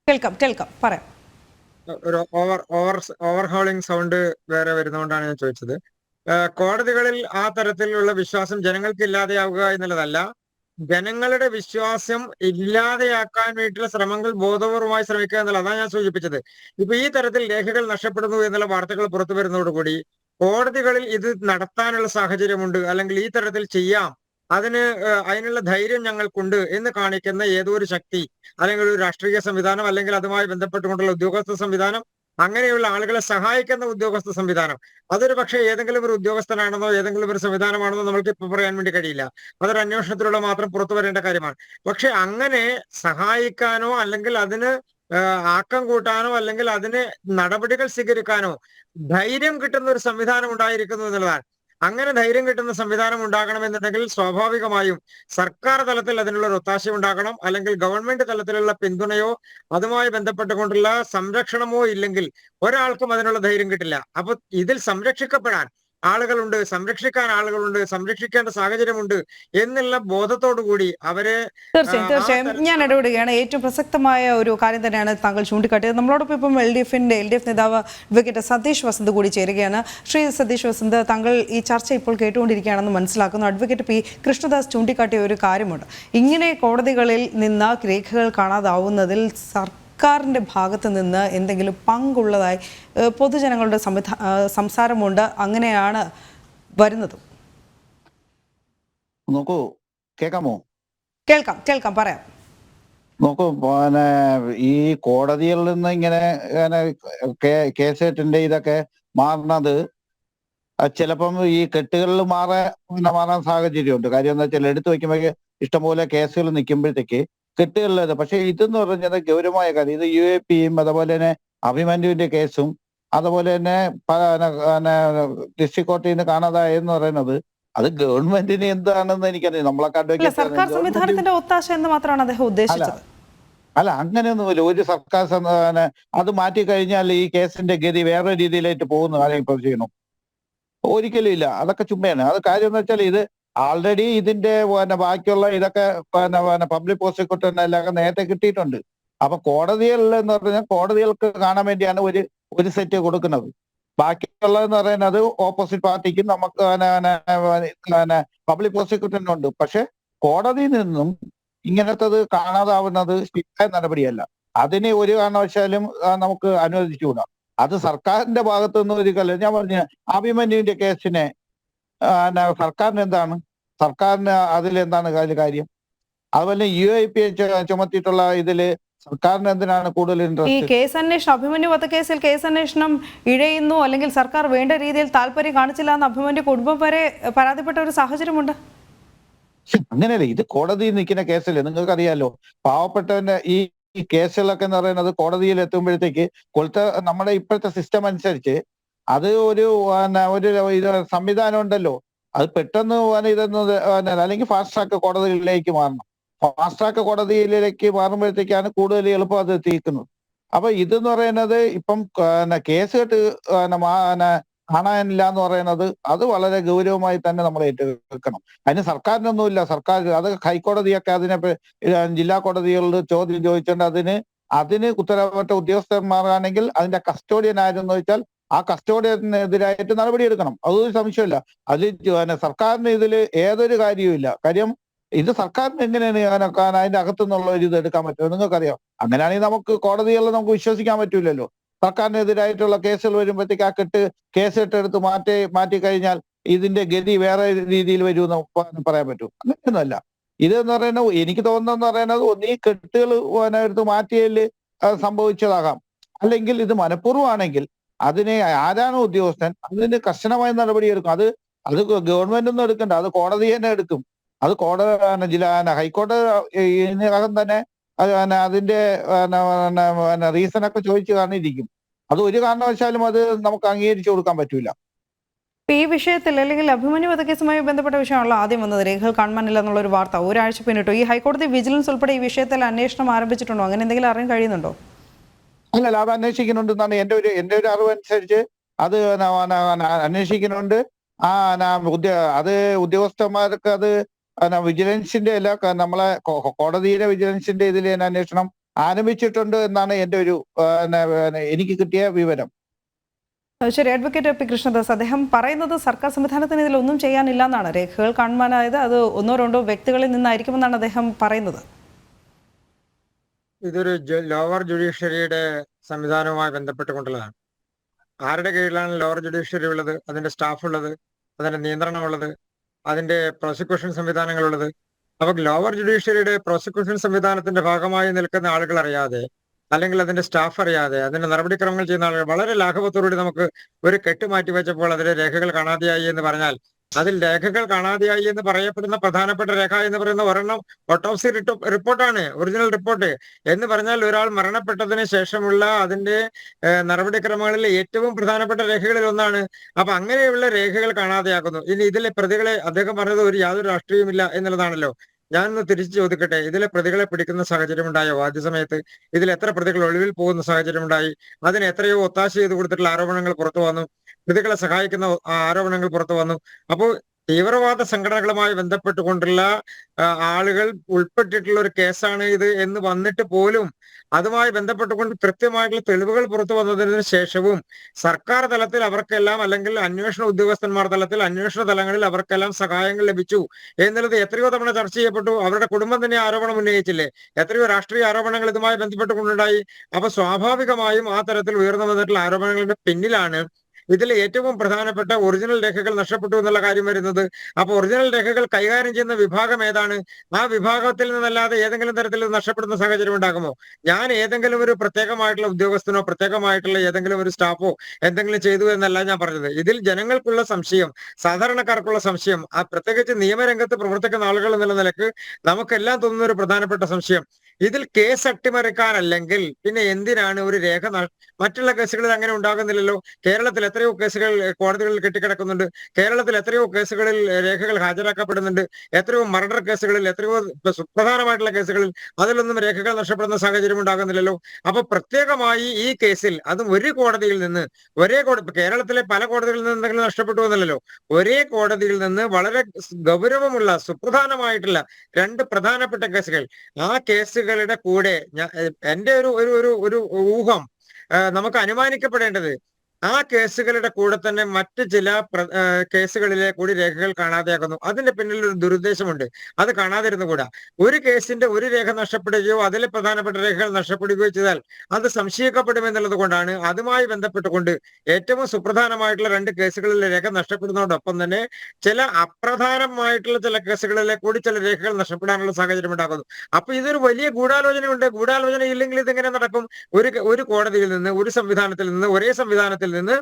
കേൾക്കാം പറയാം. ഒരു ഓവർഹോളിംഗ് സൗണ്ട് വേറെ വരുന്നതുകൊണ്ടാണ് ഞാൻ ചോദിച്ചത്. കോടതികളിൽ ആ തരത്തിലുള്ള വിശ്വാസം ജനങ്ങൾക്ക് ഇല്ലാതെയാവുക എന്നുള്ളതല്ല, ജനങ്ങളുടെ വിശ്വാസം ഇല്ലാതെയാക്കാൻ വേണ്ടിയിട്ടുള്ള ശ്രമങ്ങൾ ബോധപൂർവമായി ശ്രമിക്കുക എന്നുള്ളത്. അതാണ് ഞാൻ സൂചിപ്പിച്ചത്. ഇപ്പൊ ഈ തരത്തിൽ രേഖകൾ നഷ്ടപ്പെടുന്നു എന്നുള്ള വാർത്തകൾ പുറത്തു വരുന്നതോടുകൂടി കോടതികളിൽ ഇത് നടത്താനുള്ള സാഹചര്യമുണ്ട്, അല്ലെങ്കിൽ ഈ തരത്തിൽ ചെയ്യാം, അതിനുള്ള ധൈര്യം ഞങ്ങൾക്കുണ്ട് എന്ന് കാണിക്കുന്ന ഏതോ ഒരു ശക്തി, അല്ലെങ്കിൽ ഒരു രാഷ്ട്രീയ സംവിധാനം, അല്ലെങ്കിൽ അതുമായി ബന്ധപ്പെട്ടുകൊണ്ടുള്ള ഉദ്യോഗസ്ഥ സംവിധാനം, അങ്ങനെയുള്ള ആളുകളെ സഹായിക്കുന്ന ഉദ്യോഗസ്ഥ സംവിധാനം, അതൊരു പക്ഷേ ഏതെങ്കിലും ഒരു ഉദ്യോഗസ്ഥനാണെന്നോ ഏതെങ്കിലും ഒരു സംവിധാനമാണെന്നോ നമ്മൾക്ക് ഇപ്പൊ പറയാൻ വേണ്ടി കഴിയില്ല. അതൊരു അന്വേഷണത്തിലൂടെ മാത്രം പുറത്തു വരേണ്ട കാര്യമാണ്. പക്ഷെ അങ്ങനെ സഹായിക്കാനോ അല്ലെങ്കിൽ അതിന് ആക്കം കൂട്ടാനോ അല്ലെങ്കിൽ അതിന് നടപടികൾ സ്വീകരിക്കാനോ ധൈര്യം കിട്ടുന്ന ഒരു സംവിധാനം ഉണ്ടായിരിക്കുന്നു എന്നുള്ളതാണ്. അങ്ങനെ ധൈര്യം കിട്ടുന്ന സംവിധാനം ഉണ്ടാകണമെന്നുണ്ടെങ്കിൽ സ്വാഭാവികമായും സർക്കാർ തലത്തിൽ അതിനുള്ള ഒരു ഒത്താശ ഉണ്ടാകണം, അല്ലെങ്കിൽ ഗവൺമെന്റ് തലത്തിലുള്ള പിന്തുണയോ അതുമായി ബന്ധപ്പെട്ടുകൊണ്ടുള്ള സംരക്ഷണമോ ഇല്ലെങ്കിൽ ഒരാൾക്കും അതിനുള്ള ധൈര്യം കിട്ടില്ല. അപ്പൊ ഇതിൽ സംരക്ഷിക്കപ്പെടാൻ ആളുകളുണ്ട്, സംരക്ഷിക്കാൻ ആളുകളുണ്ട്, സംരക്ഷിക്കേണ്ട സാഹചര്യമുണ്ട് എന്നുള്ള ബോധത്തോടുകൂടി അവരെ തീർച്ചയായും ഞാൻ ഇടപെടുകയാണ്. ഏറ്റവും പ്രസക്തമായ ഒരു കാര്യം തന്നെയാണ് താങ്കൾ ചൂണ്ടിക്കാട്ടിയത്. നമ്മളോടൊപ്പം ഇപ്പം LDF നേതാവ് അഡ്വക്കേറ്റ് സതീഷ് വസന്ത് കൂടി ചേരുകയാണ്. ശ്രീ സതീഷ് വസന്ത്, താങ്കൾ ഈ ചർച്ച ഇപ്പോൾ കേട്ടുകൊണ്ടിരിക്കുകയാണെന്ന് മനസ്സിലാക്കുന്നു. അഡ്വക്കേറ്റ് പി കൃഷ്ണദാസ് ചൂണ്ടിക്കാട്ടിയ ഒരു കാര്യമുണ്ട്. ഇങ്ങനെ കോടതികളിൽ നിന്ന് രേഖകൾ കാണാതാവുന്നതിൽ സർക്കാരിൻ്റെ ഭാഗത്ത് നിന്ന് എന്തെങ്കിലും പങ്കുള്ളതായി പൊതുജനങ്ങളുടെ സംസാരമുണ്ട്. അങ്ങനെയാണ് വരുന്നത്. നോക്കൂ, കേൾക്കാമോ? കേൾക്കാം പറയാം. നോക്കൂ, പിന്നെ ഈ കോടതിയിൽ നിന്ന് ഇങ്ങനെ കേസെറ്റിന്റെ ഇതൊക്കെ മാറുന്നത് ചിലപ്പം ഈ കെട്ടുകളിൽ മാറാൻ സാഹചര്യമുണ്ട്. കാര്യം എന്താ വെച്ചാൽ, എടുത്തു വെക്കുമ്പോൾ ഇഷ്ടംപോലെ കേസുകൾ നിൽക്കുമ്പോഴത്തേക്ക് കെട്ടുകളിലത്. പക്ഷെ ഇതെന്ന് പറഞ്ഞത് ഗൗരവമായ കാര്യം. ഇത് UAPയും അതുപോലെ തന്നെ അഭിമന്യുവിന്റെ കേസും അതുപോലെ തന്നെ ഡിസ്ട്രിക്ട് കോർട്ടിൽ നിന്ന് കാണാതായെന്ന് പറയുന്നത് അത് ഗവൺമെന്റിന് എന്താണെന്ന് എനിക്കറിയാം. നമ്മളൊക്കെ സർക്കാർ സംവിധാനത്തിന്റെ ഒത്താശ എന്ന് മാത്രമാണ് അദ്ദേഹം ഉദ്ദേശിച്ചത്. അല്ല, അങ്ങനെയൊന്നുമില്ല. ഒരു സർക്കാർ അത് മാറ്റി കഴിഞ്ഞാൽ ഈ കേസിന്റെ ഗതി വേറെ രീതിയിലായിട്ട് പോകുന്ന കാര്യം ഇപ്പൊ ചെയ്യണം? ഒരിക്കലും ഇല്ല. അതൊക്കെ ചുമ്മയാണ്. അത് കാര്യം എന്ന് വെച്ചാൽ, ഇത് ആൾറെഡി ഇതിന്റെ ബാക്കിയുള്ള ഇതൊക്കെ പബ്ലിക് പ്രോസിക്യൂട്ടറിനെല്ലാം നേരത്തെ കിട്ടിയിട്ടുണ്ട്. അപ്പൊ കോടതികളിൽ എന്ന് പറഞ്ഞാൽ കോടതികൾക്ക് കാണാൻ വേണ്ടിയാണ് ഒരു സെറ്റ് കൊടുക്കുന്നത്. ബാക്കിയുള്ളതെന്ന് പറയുന്നത് ഓപ്പോസിറ്റ് പാർട്ടിക്കും നമുക്ക് പബ്ലിക് പ്രോസിക്യൂട്ടറിനുണ്ട്. പക്ഷെ കോടതിയിൽ നിന്നും ഇങ്ങനത്തത് കാണാതാവുന്നത് ശരിയായ നടപടിയല്ല. അതിനെ ഒരു കാരണവശാലും നമുക്ക് അനുവദിച്ചുകൂടാ. അത് സർക്കാരിന്റെ ഭാഗത്തുനിന്ന് ഒരു കാര്യം ഞാൻ പറഞ്ഞ അഭിമന്യുവിന്റെ കേസിനെ സർക്കാരിന് എന്താണ്, സർക്കാരിന് അതിലെന്താണ് കാര്യം? അതുപോലെ UAP ചുമത്തിയിട്ടുള്ള ഇതില് സർക്കാരിന് എന്തിനാണ് കൂടുതൽ ഈ ഇൻട്രസ്റ്റ്? കേസ് അന്വേഷണം, അഭിമന്യു വധക്കേസിൽ കേസ് അന്വേഷണം ഇഴയുന്നു, അല്ലെങ്കിൽ സർക്കാർ വേണ്ട രീതിയിൽ താല്പര്യം കാണിച്ചില്ല എന്ന് അഭിമന്യു കുടുംബം വരെ പരാതിപ്പെട്ട ഒരു സാഹചര്യമുണ്ട്. അങ്ങനെയല്ലേ, ഇത് കോടതിയിൽ നിൽക്കുന്ന കേസല്ലേ, നിങ്ങൾക്കറിയാലോ. പാവപ്പെട്ടവന്റെ ഈ കേസുകളൊക്കെ എന്ന് പറയുന്നത് കോടതിയിൽ എത്തുമ്പോഴത്തേക്ക് നമ്മുടെ ഇപ്പോഴത്തെ സിസ്റ്റം അനുസരിച്ച് അത് ഒരു ഇത് സംവിധാനം ഉണ്ടല്ലോ, അത് പെട്ടെന്ന് ഇതൊന്ന് അല്ലെങ്കിൽ ഫാസ്റ്റ് ട്രാക്ക് കോടതികളിലേക്ക് മാറണം. ഫാസ്റ്റ് ട്രാക്ക് കോടതിയിലേക്ക് മാറുമ്പോഴത്തേക്കാണ് കൂടുതൽ എളുപ്പം അത് എത്തിക്കുന്നത്. അപ്പൊ ഇതെന്ന് പറയുന്നത് ഇപ്പം കേസ് കെട്ട് കാണാനില്ല എന്ന് പറയുന്നത് അത് വളരെ ഗൗരവമായി തന്നെ നമ്മൾ ഏറ്റെടുക്കണം. അതിന് സർക്കാരിനൊന്നുമില്ല. സർക്കാർ അത് ഹൈക്കോടതിയൊക്കെ അതിനെ ജില്ലാ കോടതികളിൽ ചോദ്യം ചോദിച്ചുകൊണ്ട് അതിന് ഉത്തരവാദിത്ത ഉദ്യോഗസ്ഥന്മാരാണെങ്കിൽ അതിന്റെ കസ്റ്റോഡിയൻ ആരെന്ന് വെച്ചാൽ ആ കസ്റ്റോഡിയനെതിരായിട്ട് നടപടിയെടുക്കണം. അതൊരു സംശയമില്ല. അതിൽ സർക്കാരിന് ഇതിൽ ഏതൊരു കാര്യവുമില്ല. കാര്യം ഇത് സർക്കാരിന് എങ്ങനെയാണ് അതിന്റെ അകത്തുനിന്നുള്ള ഒരു ഇത് എടുക്കാൻ പറ്റുമോ നിങ്ങൾക്കറിയാം. അങ്ങനെയാണെങ്കിൽ നമുക്ക് കോടതികളിൽ നമുക്ക് വിശ്വസിക്കാൻ പറ്റൂലല്ലോ. സർക്കാരിനെതിരായിട്ടുള്ള കേസുകൾ വരുമ്പോഴത്തേക്ക് ആ കേസ് കെട്ടെടുത്ത് മാറ്റി കഴിഞ്ഞാൽ ഇതിന്റെ ഗതി വേറെ രീതിയിൽ വരുമെന്ന് പറയാൻ പറ്റും. അങ്ങനെയൊന്നുമല്ല. ഇതെന്ന് പറയുന്നത് എനിക്ക് തോന്നുന്നതെന്ന് പറയുന്നത് ഒന്നീ കെട്ടുകൾ എടുത്ത് മാറ്റിയതിൽ സംഭവിച്ചതാകാം, അല്ലെങ്കിൽ ഇത് മനഃപൂർവ്വമാണെങ്കിൽ അതിനെ ആരാണ് ഉദ്യോഗസ്ഥൻ അതിന് കർശനമായ നടപടിയെടുക്കും. അത് ഗവൺമെന്റ് ഒന്നും എടുക്കണ്ട, അത് കോടതി തന്നെ എടുക്കും. അത് ഹൈക്കോടതി ഇതിനകം തന്നെ അതിന്റെ റീസണൊക്കെ ചോദിച്ചു കാണിരിക്കും. അത് ഒരു കാരണവശാലും അത് നമുക്ക് അംഗീകരിച്ചു കൊടുക്കാൻ പറ്റൂല. ഈ വിഷയത്തിൽ, അല്ലെങ്കിൽ അഭിമന്യു വധക്കേസുമായി ബന്ധപ്പെട്ട വിഷയമാണല്ലോ ആദ്യം വന്നത്, രേഖകൾ കാണാനില്ല എന്നുള്ളൊരു വാർത്ത ഒരാഴ്ച പിന്നിട്ടു. ഈ ഹൈക്കോടതി വിജിലൻസ് ഉൾപ്പെടെ ഈ വിഷയത്തിൽ അന്വേഷണം ആരംഭിച്ചിട്ടുണ്ടോ? അങ്ങനെ എന്തെങ്കിലും അറിയാൻ കഴിയുന്നുണ്ടോ? അല്ലല്ല, അത് അന്വേഷിക്കുന്നുണ്ടെന്നാണ് എന്റെ ഒരു അറിവനുസരിച്ച്. അത് അന്വേഷിക്കുന്നുണ്ട്. അത് ഉദ്യോഗസ്ഥന്മാർക്ക് അത് വിജിലൻസിന്റെ അല്ല, നമ്മളെ കോടതിയിലെ വിജിലൻസിന്റെ ഇതിൽ അന്വേഷണം ആരംഭിച്ചിട്ടുണ്ട് എന്നാണ് എന്റെ ഒരു എനിക്ക് കിട്ടിയ വിവരം. ശരി, അഡ്വക്കേറ്റ് പി കൃഷ്ണദാസ്, അദ്ദേഹം പറയുന്നത് സർക്കാർ സംവിധാനത്തിന് ഇതിലൊന്നും ചെയ്യാനില്ല എന്നാണ്. രേഖകൾ കാണുവാനായത് അത് ഒന്നോ രണ്ടോ വ്യക്തികളിൽ നിന്നായിരിക്കുമെന്നാണ് അദ്ദേഹം പറയുന്നത്. ഇതൊരു ലോവർ ജുഡീഷ്യറിയുടെ സംവിധാനവുമായി ബന്ധപ്പെട്ടുകൊണ്ടുള്ളതാണ്. ആരുടെ കീഴിലാണ് ലോവർ ജുഡീഷ്യറി ഉള്ളത്, അതിന്റെ സ്റ്റാഫ് ഉള്ളത്, അതിന്റെ നിയന്ത്രണമുള്ളത്, അതിന്റെ പ്രോസിക്യൂഷൻ സംവിധാനങ്ങളുള്ളത്. അപ്പൊ ലോവർ ജുഡീഷ്യറിയുടെ പ്രോസിക്യൂഷൻ സംവിധാനത്തിന്റെ ഭാഗമായി നിൽക്കുന്ന ആളുകൾ അറിയാതെ, അല്ലെങ്കിൽ അതിന്റെ സ്റ്റാഫ് അറിയാതെ, അതിന്റെ നടപടിക്രമങ്ങൾ ചെയ്യുന്ന ആളുകൾ വളരെ ലാഘവത്തോടുകൂടി നമുക്ക് ഒരു കെട്ട് മാറ്റി വെച്ചപ്പോൾ അതിലെ രേഖകൾ കാണാതെയായി എന്ന് പറഞ്ഞാൽ, അതിൽ രേഖകൾ കാണാതെയായി എന്ന് പറയപ്പെടുന്ന പ്രധാനപ്പെട്ട രേഖ എന്ന് പറയുന്ന ഒരെണ്ണം ഓട്ടോപ്സി റിപ്പോർട്ടാണ്, ഒറിജിനൽ റിപ്പോർട്ട് എന്ന് പറഞ്ഞാൽ ഒരാൾ മരണപ്പെട്ടതിന് ശേഷമുള്ള അതിന്റെ നടപടിക്രമങ്ങളിലെ ഏറ്റവും പ്രധാനപ്പെട്ട രേഖകളിൽ ഒന്നാണ്. അപ്പൊ അങ്ങനെയുള്ള രേഖകൾ കാണാതെയാക്കുന്നു. ഇനി ഇതിലെ പ്രതികളെ അദ്ദേഹം പറഞ്ഞത് യാതൊരു രാഷ്ട്രീയമില്ല എന്നുള്ളതാണല്ലോ. ഞാനൊന്ന് തിരിച്ചു ചോദിക്കട്ടെ, ഇതിലെ പ്രതികളെ പിടിക്കുന്ന സാഹചര്യം ഉണ്ടായോ? ആദ്യ സമയത്ത് ഇതിൽ എത്ര പ്രതികൾ ഒളിവിൽ പോകുന്ന സാഹചര്യം ഉണ്ടായി? അതിന് എത്രയോ ഒത്താശ ചെയ്ത് കൊടുത്തിട്ടുള്ള ആരോപണങ്ങൾ പുറത്തു വന്നു, പ്രതികളെ സഹായിക്കുന്ന ആരോപണങ്ങൾ പുറത്തു വന്നു. അപ്പോൾ തീവ്രവാദ സംഘടനകളുമായി ബന്ധപ്പെട്ടുകൊണ്ടുള്ള ആളുകൾ ഉൾപ്പെട്ടിട്ടുള്ള ഒരു കേസാണ് ഇത് എന്ന് വന്നിട്ട് പോലും അതുമായി ബന്ധപ്പെട്ടുകൊണ്ട് കൃത്യമായിട്ടുള്ള തെളിവുകൾ പുറത്തു വന്നതിന് ശേഷവും സർക്കാർ തലത്തിൽ അവർക്കെല്ലാം, അല്ലെങ്കിൽ അന്വേഷണ ഉദ്യോഗസ്ഥന്മാർ തലത്തിൽ, അന്വേഷണ തലങ്ങളിൽ അവർക്കെല്ലാം സഹായങ്ങൾ ലഭിച്ചു എന്നുള്ളത് എത്രയോ തവണ ചർച്ച ചെയ്യപ്പെട്ടു. അവരുടെ കുടുംബം തന്നെ ആരോപണം ഉന്നയിച്ചില്ലേ? എത്രയോ രാഷ്ട്രീയ ആരോപണങ്ങൾ ഇതുമായി ബന്ധപ്പെട്ടുകൊണ്ടുണ്ടായി. അപ്പൊ സ്വാഭാവികമായും ആ തരത്തിൽ ഉയർന്നു വന്നിട്ടുള്ള ആരോപണങ്ങളുടെ പിന്നിലാണ് ഇതിൽ ഏറ്റവും പ്രധാനപ്പെട്ട ഒറിജിനൽ രേഖകൾ നഷ്ടപ്പെട്ടു എന്നുള്ള കാര്യം വരുന്നത്. അപ്പൊ ഒറിജിനൽ രേഖകൾ കൈകാര്യം ചെയ്യുന്ന വിഭാഗം ഏതാണ്? ആ വിഭാഗത്തിൽ നിന്നല്ലാതെ ഏതെങ്കിലും തരത്തിൽ നഷ്ടപ്പെടുന്ന സാഹചര്യം ഉണ്ടാകുമോ? ഞാൻ ഏതെങ്കിലും ഒരു പ്രത്യേകമായിട്ടുള്ള ഉദ്യോഗസ്ഥനോ പ്രത്യേകമായിട്ടുള്ള ഏതെങ്കിലും ഒരു സ്റ്റാഫോ എന്തെങ്കിലും ചെയ്തു എന്നല്ല ഞാൻ പറഞ്ഞത്. ഇതിൽ ജനങ്ങൾക്കുള്ള സംശയം, സാധാരണക്കാർക്കുള്ള സംശയം, ആ പ്രത്യേകിച്ച് നിയമരംഗത്ത് പ്രവർത്തിക്കുന്ന ആളുകൾ എന്നുള്ള നിലക്ക് നമുക്കെല്ലാം തോന്നുന്ന ഒരു പ്രധാനപ്പെട്ട സംശയം, ഇതിൽ കേസ് അട്ടിമറിക്കാനല്ലെങ്കിൽ പിന്നെ എന്തിനാണ് ഒരു രേഖ? മറ്റുള്ള കേസുകളിൽ അങ്ങനെ ഉണ്ടാകുന്നില്ലല്ലോ. കേരളത്തിൽ എത്രയോ കേസുകൾ കോടതികളിൽ കെട്ടിക്കിടക്കുന്നുണ്ട്. കേരളത്തിൽ എത്രയോ കേസുകളിൽ രേഖകൾ ഹാജരാക്കപ്പെടുന്നുണ്ട്. എത്രയോ മർഡർ കേസുകളിൽ, എത്രയോ സുപ്രധാനമായിട്ടുള്ള കേസുകളിൽ അതിലൊന്നും രേഖകൾ നഷ്ടപ്പെടുന്ന സാഹചര്യം ഉണ്ടാകുന്നില്ലല്ലോ. അപ്പൊ പ്രത്യേകമായി ഈ കേസിൽ അതും ഒരു കോടതിയിൽ നിന്ന്, കേരളത്തിലെ പല കോടതികളിൽ നിന്ന് എന്തെങ്കിലും നഷ്ടപ്പെട്ടു എന്നല്ലോ, ഒരേ കോടതിയിൽ നിന്ന് വളരെ ഗൗരവമുള്ള സുപ്രധാനമായിട്ടുള്ള രണ്ട് പ്രധാനപ്പെട്ട കേസുകൾ, ആ കേസുകളുടെ കൂടെ എന്റെ ഒരു ഊഹം, നമുക്ക് അനുമാനിക്കപ്പെടേണ്ടത് ആ കേസുകളുടെ കൂടെ തന്നെ മറ്റ് ചില കേസുകളിലെ കൂടി രേഖകൾ കാണാതെയാക്കുന്നു. അതിന്റെ പിന്നിൽ ഒരു ദുരുദ്ദേശമുണ്ട്. അത് കാണാതിരുന്നുകൂടാ. ഒരു കേസിന്റെ ഒരു രേഖ നഷ്ടപ്പെടുകയോ അതിലെ പ്രധാനപ്പെട്ട രേഖകൾ നഷ്ടപ്പെടുകയോ ചെയ്താൽ അത് സംശയിക്കപ്പെടുമെന്നുള്ളത് കൊണ്ടാണ് അതുമായി ബന്ധപ്പെട്ടുകൊണ്ട് ഏറ്റവും സുപ്രധാനമായിട്ടുള്ള 2 കേസുകളിലെ രേഖ നഷ്ടപ്പെടുന്നതോടൊപ്പം തന്നെ ചില അപ്രധാനമായിട്ടുള്ള ചില കേസുകളിലെ കൂടി ചില രേഖകൾ നഷ്ടപ്പെടാനുള്ള സാഹചര്യം ഉണ്ടാകുന്നു. അപ്പൊ ഇതൊരു വലിയ ഗൂഢാലോചനയുണ്ട്. ഗൂഢാലോചന ഇല്ലെങ്കിൽ ഇതെങ്ങനെ നടക്കും? ഒരു കോടതിയിൽ നിന്ന്, ഒരു സംവിധാനത്തിൽ നിന്ന്, ഒരേ സംവിധാനത്തിൽ നിന്ന്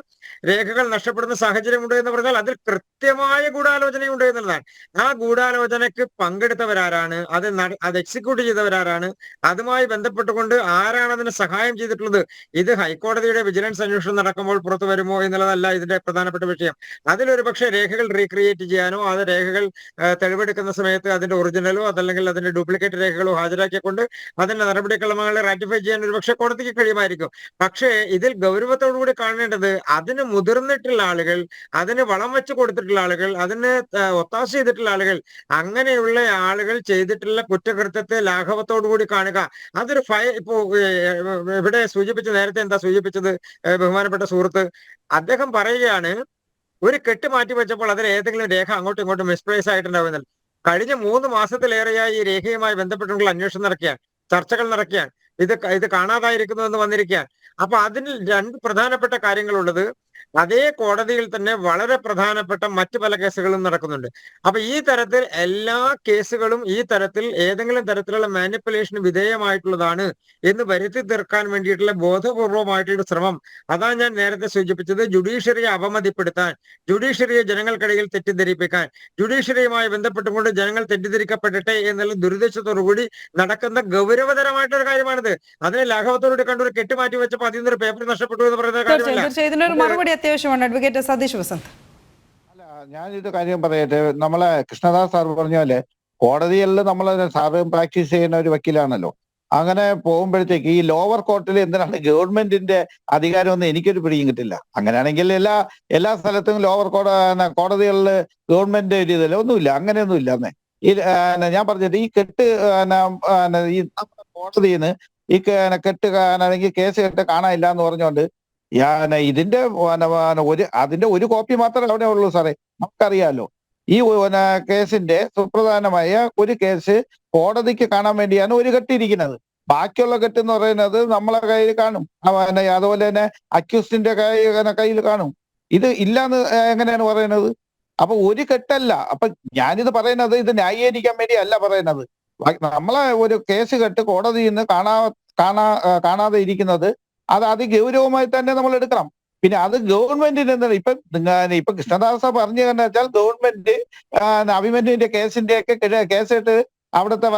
രേഖകൾ നഷ്ടപ്പെടുന്ന സാഹചര്യമുണ്ട് എന്ന് പറഞ്ഞാൽ അതിൽ കൃത്യമായ ഗൂഢാലോചനയുണ്ട് എന്നുള്ളതാണ്. ആ ഗൂഢാലോചനയ്ക്ക് പങ്കെടുത്തവരാരാണ്, അത് എക്സിക്യൂട്ട് ചെയ്തവരാരാണ്, അതുമായി ബന്ധപ്പെട്ടുകൊണ്ട് ആരാണ് അതിന് സഹായം ചെയ്തിട്ടുള്ളത്, ഇത് ഹൈക്കോടതിയുടെ വിജിലൻസ് അന്വേഷണം നടക്കുമ്പോൾ പുറത്തു വരുമോ എന്നുള്ളതല്ല ഇതിന്റെ പ്രധാനപ്പെട്ട വിഷയം. അതിലൊരു പക്ഷേ രേഖകൾ റീക്രിയേറ്റ് ചെയ്യാനോ അത് രേഖകൾ തെളിവെടുക്കുന്ന സമയത്ത് അതിന്റെ ഒറിജിനലോ അതല്ലെങ്കിൽ അതിന്റെ ഡ്യൂപ്ലിക്കേറ്റ് രേഖകളോ ഹാജരാക്കിക്കൊണ്ട് അതിന്റെ നടപടിക്രമങ്ങളെ റാറ്റിഫൈ ചെയ്യാൻ ഒരു പക്ഷേ കോടതിക്ക് കഴിയുമായിരിക്കും. പക്ഷേ ഇതിൽ ഗൗരവത്തോടുകൂടി കാണേണ്ടത് അതിന് മുതിർന്നിട്ടുള്ള ആളുകൾ, അതിന് വളം വെച്ച് കൊടുത്തിട്ടുള്ള ആളുകൾ, അതിന് ഒത്താശ ചെയ്തിട്ടുള്ള ആളുകൾ, അങ്ങനെയുള്ള ആളുകൾ ചെയ്തിട്ടുള്ള കുറ്റകൃത്യത്തെ ലാഘവത്തോടുകൂടി കാണുക. അതൊരു ഇപ്പോ ഇവിടെ നേരത്തെ എന്താ സൂചിപ്പിച്ചത് ബഹുമാനപ്പെട്ട സുഹൃത്ത്? അദ്ദേഹം പറയുകയാണ് ഒരു കെട്ട് മാറ്റി വെച്ചപ്പോൾ അതിൽ ഏതെങ്കിലും രേഖ അങ്ങോട്ടും ഇങ്ങോട്ടും മിസ്പ്ലേസ് ആയിട്ടുണ്ടാവുന്നില്ല. കഴിഞ്ഞ 3 മാസത്തിലേറെയായി ഈ രേഖയുമായി ബന്ധപ്പെട്ടുള്ള അന്വേഷണം നടക്കുകയാണ്, ചർച്ചകൾ നടക്കുകയാണ്, ഇത് കാണാതായിരിക്കുന്നു എന്ന് വന്നിരിക്കുകയാണ്. അപ്പൊ അതിൽ 2 പ്രധാനപ്പെട്ട കാര്യങ്ങളുള്ളത്. അതേ കോടതിയിൽ തന്നെ വളരെ പ്രധാനപ്പെട്ട മറ്റു പല കേസുകളും നടക്കുന്നുണ്ട്. അപ്പൊ ഈ തരത്തിൽ എല്ലാ കേസുകളും ഈ തരത്തിൽ ഏതെങ്കിലും തരത്തിലുള്ള മാനിപ്പുലേഷന് വിധേയമായിട്ടുള്ളതാണ് എന്ന് വരുത്തി തീർക്കാൻ വേണ്ടിയിട്ടുള്ള ബോധപൂർവമായിട്ടുള്ള ശ്രമം. അതാണ് ഞാൻ നേരത്തെ സൂചിപ്പിച്ചത്. ജുഡീഷ്യറിയെ അപമതിപ്പെടുത്താൻ, ജുഡീഷ്യറിയെ ജനങ്ങൾക്കിടയിൽ തെറ്റിദ്ധരിപ്പിക്കാൻ, ജുഡീഷ്യറിയുമായി ബന്ധപ്പെട്ടുകൊണ്ട് ജനങ്ങൾ തെറ്റിദ്ധരിക്കപ്പെടട്ടെ എന്നുള്ള ദുരുദ്ദേശത്തോടുകൂടി നടക്കുന്ന ഗൗരവതരമായിട്ടൊരു കാര്യമാണിത്. അതിനെ ലാഘവത്തോടുകൂടി കണ്ടൊരു കെട്ടുമാറ്റി വെച്ചപ്പോൾ അതിൽ നിന്നൊരു പേപ്പർ നഷ്ടപ്പെട്ടു എന്ന് പറയുന്ന കാര്യമല്ല. അത്യാവശ്യമാണ്. അഡ്വക്കേറ്റ് സതീഷ് വസന്ത്. അല്ല, ഞാനിത് കാര്യം പറയട്ടെ. നമ്മളെ കൃഷ്ണദാസ് സാർ പറഞ്ഞ പോലെ കോടതികളിൽ നമ്മൾ സാറ് പ്രാക്ടീസ് ചെയ്യുന്ന ഒരു വക്കീലാണല്ലോ. അങ്ങനെ പോകുമ്പോഴത്തേക്ക് ഈ ലോവർ കോർട്ടിൽ എന്തിനാണ് ഗവൺമെന്റിന്റെ അധികാരമൊന്നും എനിക്കൊരു പിടിയും കിട്ടില്ല. അങ്ങനെയാണെങ്കിൽ എല്ലാ സ്ഥലത്തും ലോവർ കോടതികളിൽ ഗവൺമെന്റ് ഒരു ഇതില്ല, ഒന്നുമില്ല, അങ്ങനെയൊന്നുമില്ല. അന്നേ ഞാൻ പറഞ്ഞിട്ട് ഈ കെട്ട് ഈ കോടതിയിൽ നിന്ന് ഈ കെട്ട് അല്ലെങ്കിൽ കേസ് കെട്ട് കാണാനില്ല എന്ന് പറഞ്ഞുകൊണ്ട് ഇതിന്റെ അതിന്റെ ഒരു കോപ്പി മാത്രമേ അവിടെ ഉള്ളൂ സാറേ. നമുക്കറിയാലോ ഈ കേസിന്റെ സുപ്രധാനമായ ഒരു കേസ് കോടതിക്ക് കാണാൻ വേണ്ടിയാണ് ഒരു കെട്ടിരിക്കുന്നത്. ബാക്കിയുള്ള കെട്ട് എന്ന് പറയുന്നത് നമ്മളെ കയ്യിൽ കാണും, അതുപോലെ തന്നെ അക്യൂസ്ഡിന്റെ കയ്യിൽ കാണും. ഇത് ഇല്ലാന്ന് എങ്ങനെയാണ് പറയുന്നത്? അപ്പൊ ഒരു കെട്ടല്ല. അപ്പൊ ഞാനിത് പറയുന്നത് ഇത് ന്യായീകരിക്കാൻ വേണ്ടി അല്ല പറയുന്നത്. നമ്മളെ ഒരു കേസ് കെട്ട് കോടതിയിൽ നിന്ന് കാണാതെ ഇരിക്കുന്നത് അത് അതിഗൗരവമായി തന്നെ നമ്മൾ എടുക്കണം. പിന്നെ അത് ഗവൺമെന്റിന് എന്താണ് ഇപ്പൊ കൃഷ്ണദാസ പറഞ്ഞു തന്നെ വെച്ചാൽ ഗവൺമെന്റ് അഭിമന്യുവിന്റെ കേസിന്റെ ഒക്കെ കേസിട്ട് അവിടുത്തെ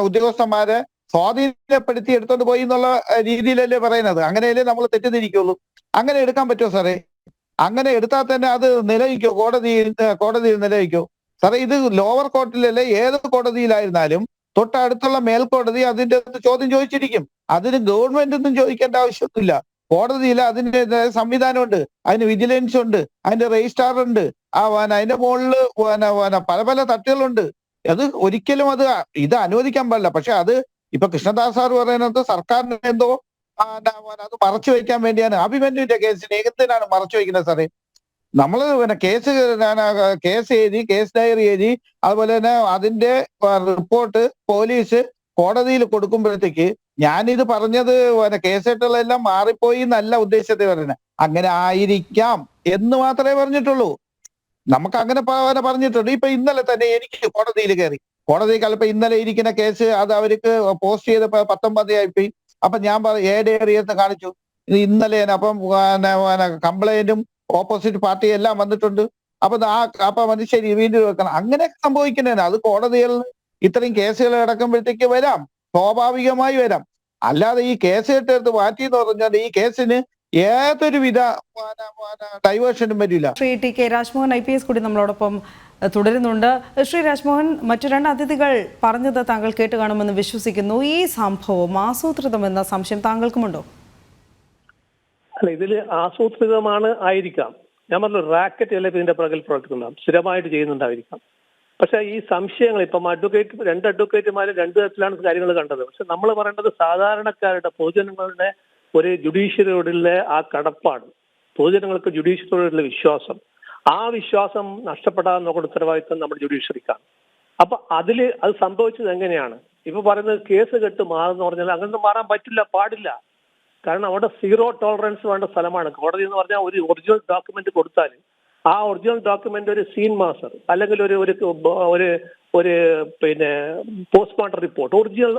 ഉദ്യോഗസ്ഥന്മാരെ സ്വാധീനപ്പെടുത്തി എടുത്തോണ്ട് പോയി എന്നുള്ള രീതിയിലല്ലേ പറയുന്നത്. അങ്ങനെയല്ലേ നമ്മൾ തെറ്റിദ്ധരിക്കുള്ളൂ. അങ്ങനെ എടുക്കാൻ പറ്റുമോ സാറേ? അങ്ങനെ എടുത്താൽ തന്നെ അത് നിലനിൽക്കോ? കോടതിയിൽ നിലനിൽക്കോ സാറേ? ഇത് ലോവർ കോർട്ടിലല്ലേ ഏത് കോടതിയിലായിരുന്നാലും തൊട്ടടുത്തുള്ള മേൽക്കോടതി അതിന്റെ ചോദ്യം ചോദിച്ചിരിക്കും. അതിന് ഗവൺമെന്റ് ഒന്നും ചോദിക്കേണ്ട ആവശ്യമൊന്നുമില്ല. കോടതിയിൽ അതിന്റെ സംവിധാനമുണ്ട്, അതിന് വിജിലൻസ് ഉണ്ട്, അതിന്റെ രജിസ്ട്രാർ ഉണ്ട്, അതിന്റെ മുകളില് പല പല തട്ടുകളുണ്ട്. അത് ഒരിക്കലും ഇത് അനുവദിക്കാൻ പാടില്ല. പക്ഷെ അത് ഇപ്പൊ കൃഷ്ണദാസ് സാർ പറയുന്നത് സർക്കാരിന് എന്തോ അത് മറച്ചു വയ്ക്കാൻ വേണ്ടിയാണ്. അഭിമന്യുവിന്റെ കേസിന് എന്തിനാണ് മറച്ചു വയ്ക്കുന്നത് സാറേ? നമ്മള് കേസ് എഴുതി, കേസ് ഡയറി എഴുതി, അതുപോലെ തന്നെ അതിന്റെ റിപ്പോർട്ട് പോലീസ് കോടതിയിൽ കൊടുക്കുമ്പോഴത്തേക്ക് ഞാനിത് പറഞ്ഞത് കേസുകളെല്ലാം മാറിപ്പോയി എന്നല്ല ഉദ്ദേശത്തെ പറയുന്നത്. അങ്ങനെ ആയിരിക്കാം എന്ന് മാത്രമേ പറഞ്ഞിട്ടുള്ളൂ. നമുക്ക് അങ്ങനെ പറഞ്ഞിട്ടുണ്ട്. ഇപ്പൊ ഇന്നലെ തന്നെ എനിക്ക് കോടതിയിൽ കയറി, കോടതിയിൽ ഇപ്പൊ ഇന്നലെ ഇരിക്കുന്ന കേസ് അത് അവർക്ക് പോസ്റ്റ് ചെയ്തപ്പോ 19 അപ്പൊ ഞാൻ ഏരിയെന്ന് കാണിച്ചു. ഇത് ഇന്നലെ അപ്പം കംപ്ലൈന്റും ഓപ്പോസിറ്റ് പാർട്ടി എല്ലാം വന്നിട്ടുണ്ട്. അപ്പൊ ശരി വീണ്ടും വെക്കണം. അങ്ങനെയൊക്കെ സംഭവിക്കുന്നതാണ്. അത് കോടതികളിൽ ഇത്രയും കേസുകൾ കിടക്കുമ്പോഴത്തേക്ക് വരാം, സ്വാഭാവികമായി വരാം. അല്ലാതെ ഈ കേസ് കെട്ടെടുത്ത് മാറ്റി എന്ന് പറഞ്ഞാൽ ഈ കേസിന് ഏതൊരുവിധ ഡൈവേർഷനും വരില്ല. Shri T K Rajmohan IPS കൂടി നമ്മളോടൊപ്പം തുടരുന്നുണ്ട്. ശ്രീ രാജ്മോഹൻ, മറ്റു 2 അതിഥികൾ പറഞ്ഞത് താങ്കൾ കേട്ട് കാണുമെന്ന് വിശ്വസിക്കുന്നു. ഈ സംഭവം ആസൂത്രിതമെന്ന സംശയം താങ്കൾക്കുമുണ്ടോ? അല്ല, ഇതിൽ ആസൂത്രിതമാണ് ആയിരിക്കാം. ഞാൻ പറഞ്ഞു റാക്കറ്റ് അല്ലെ ഇതിന്റെ പുറകിൽ പ്രവർത്തിക്കുന്നുണ്ടാവും, സ്ഥിരമായിട്ട് ചെയ്യുന്നുണ്ടായിരിക്കാം. പക്ഷെ ഈ സംശയങ്ങൾ ഇപ്പം 2 അഡ്വക്കേറ്റുമാരും 2 തരത്തിലാണ് കാര്യങ്ങൾ കണ്ടത്. പക്ഷെ നമ്മൾ പറയേണ്ടത് സാധാരണക്കാരുടെ പൊതുജനങ്ങളുടെ ഒരു ജുഡീഷ്യറിയോടുള്ള ആ കടപ്പാട്, പൊതുജനങ്ങൾക്ക് ജുഡീഷ്യറിയോടുള്ള വിശ്വാസം, ആ വിശ്വാസം നഷ്ടപ്പെടാൻ നോക്കുന്ന ഉത്തരവാദിത്വം നമ്മുടെ ജുഡീഷ്യറിക്കാണ്. അപ്പൊ അത് സംഭവിച്ചത് എങ്ങനെയാണ്? ഇപ്പൊ പറയുന്നത് കേസ് കെട്ട് മാറുന്ന പറഞ്ഞാൽ അങ്ങനൊന്നും മാറാൻ പാടില്ല. കാരണം അവിടെ സീറോ ടോളറൻസ് വേണ്ട സ്ഥലമാണ് കോടതി എന്ന് പറഞ്ഞാൽ. ഒരു ഒറിജിനൽ ഡോക്യുമെന്റ് കൊടുത്താൽ ആ ഒറിജിനൽ ഡോക്യുമെന്റ് ഒരു സീൻ മാസ്റ്റർ അല്ലെങ്കിൽ ഒരു പിന്നെ പോസ്റ്റ്മോർട്ടം റിപ്പോർട്ട്, ഒറിജിനൽ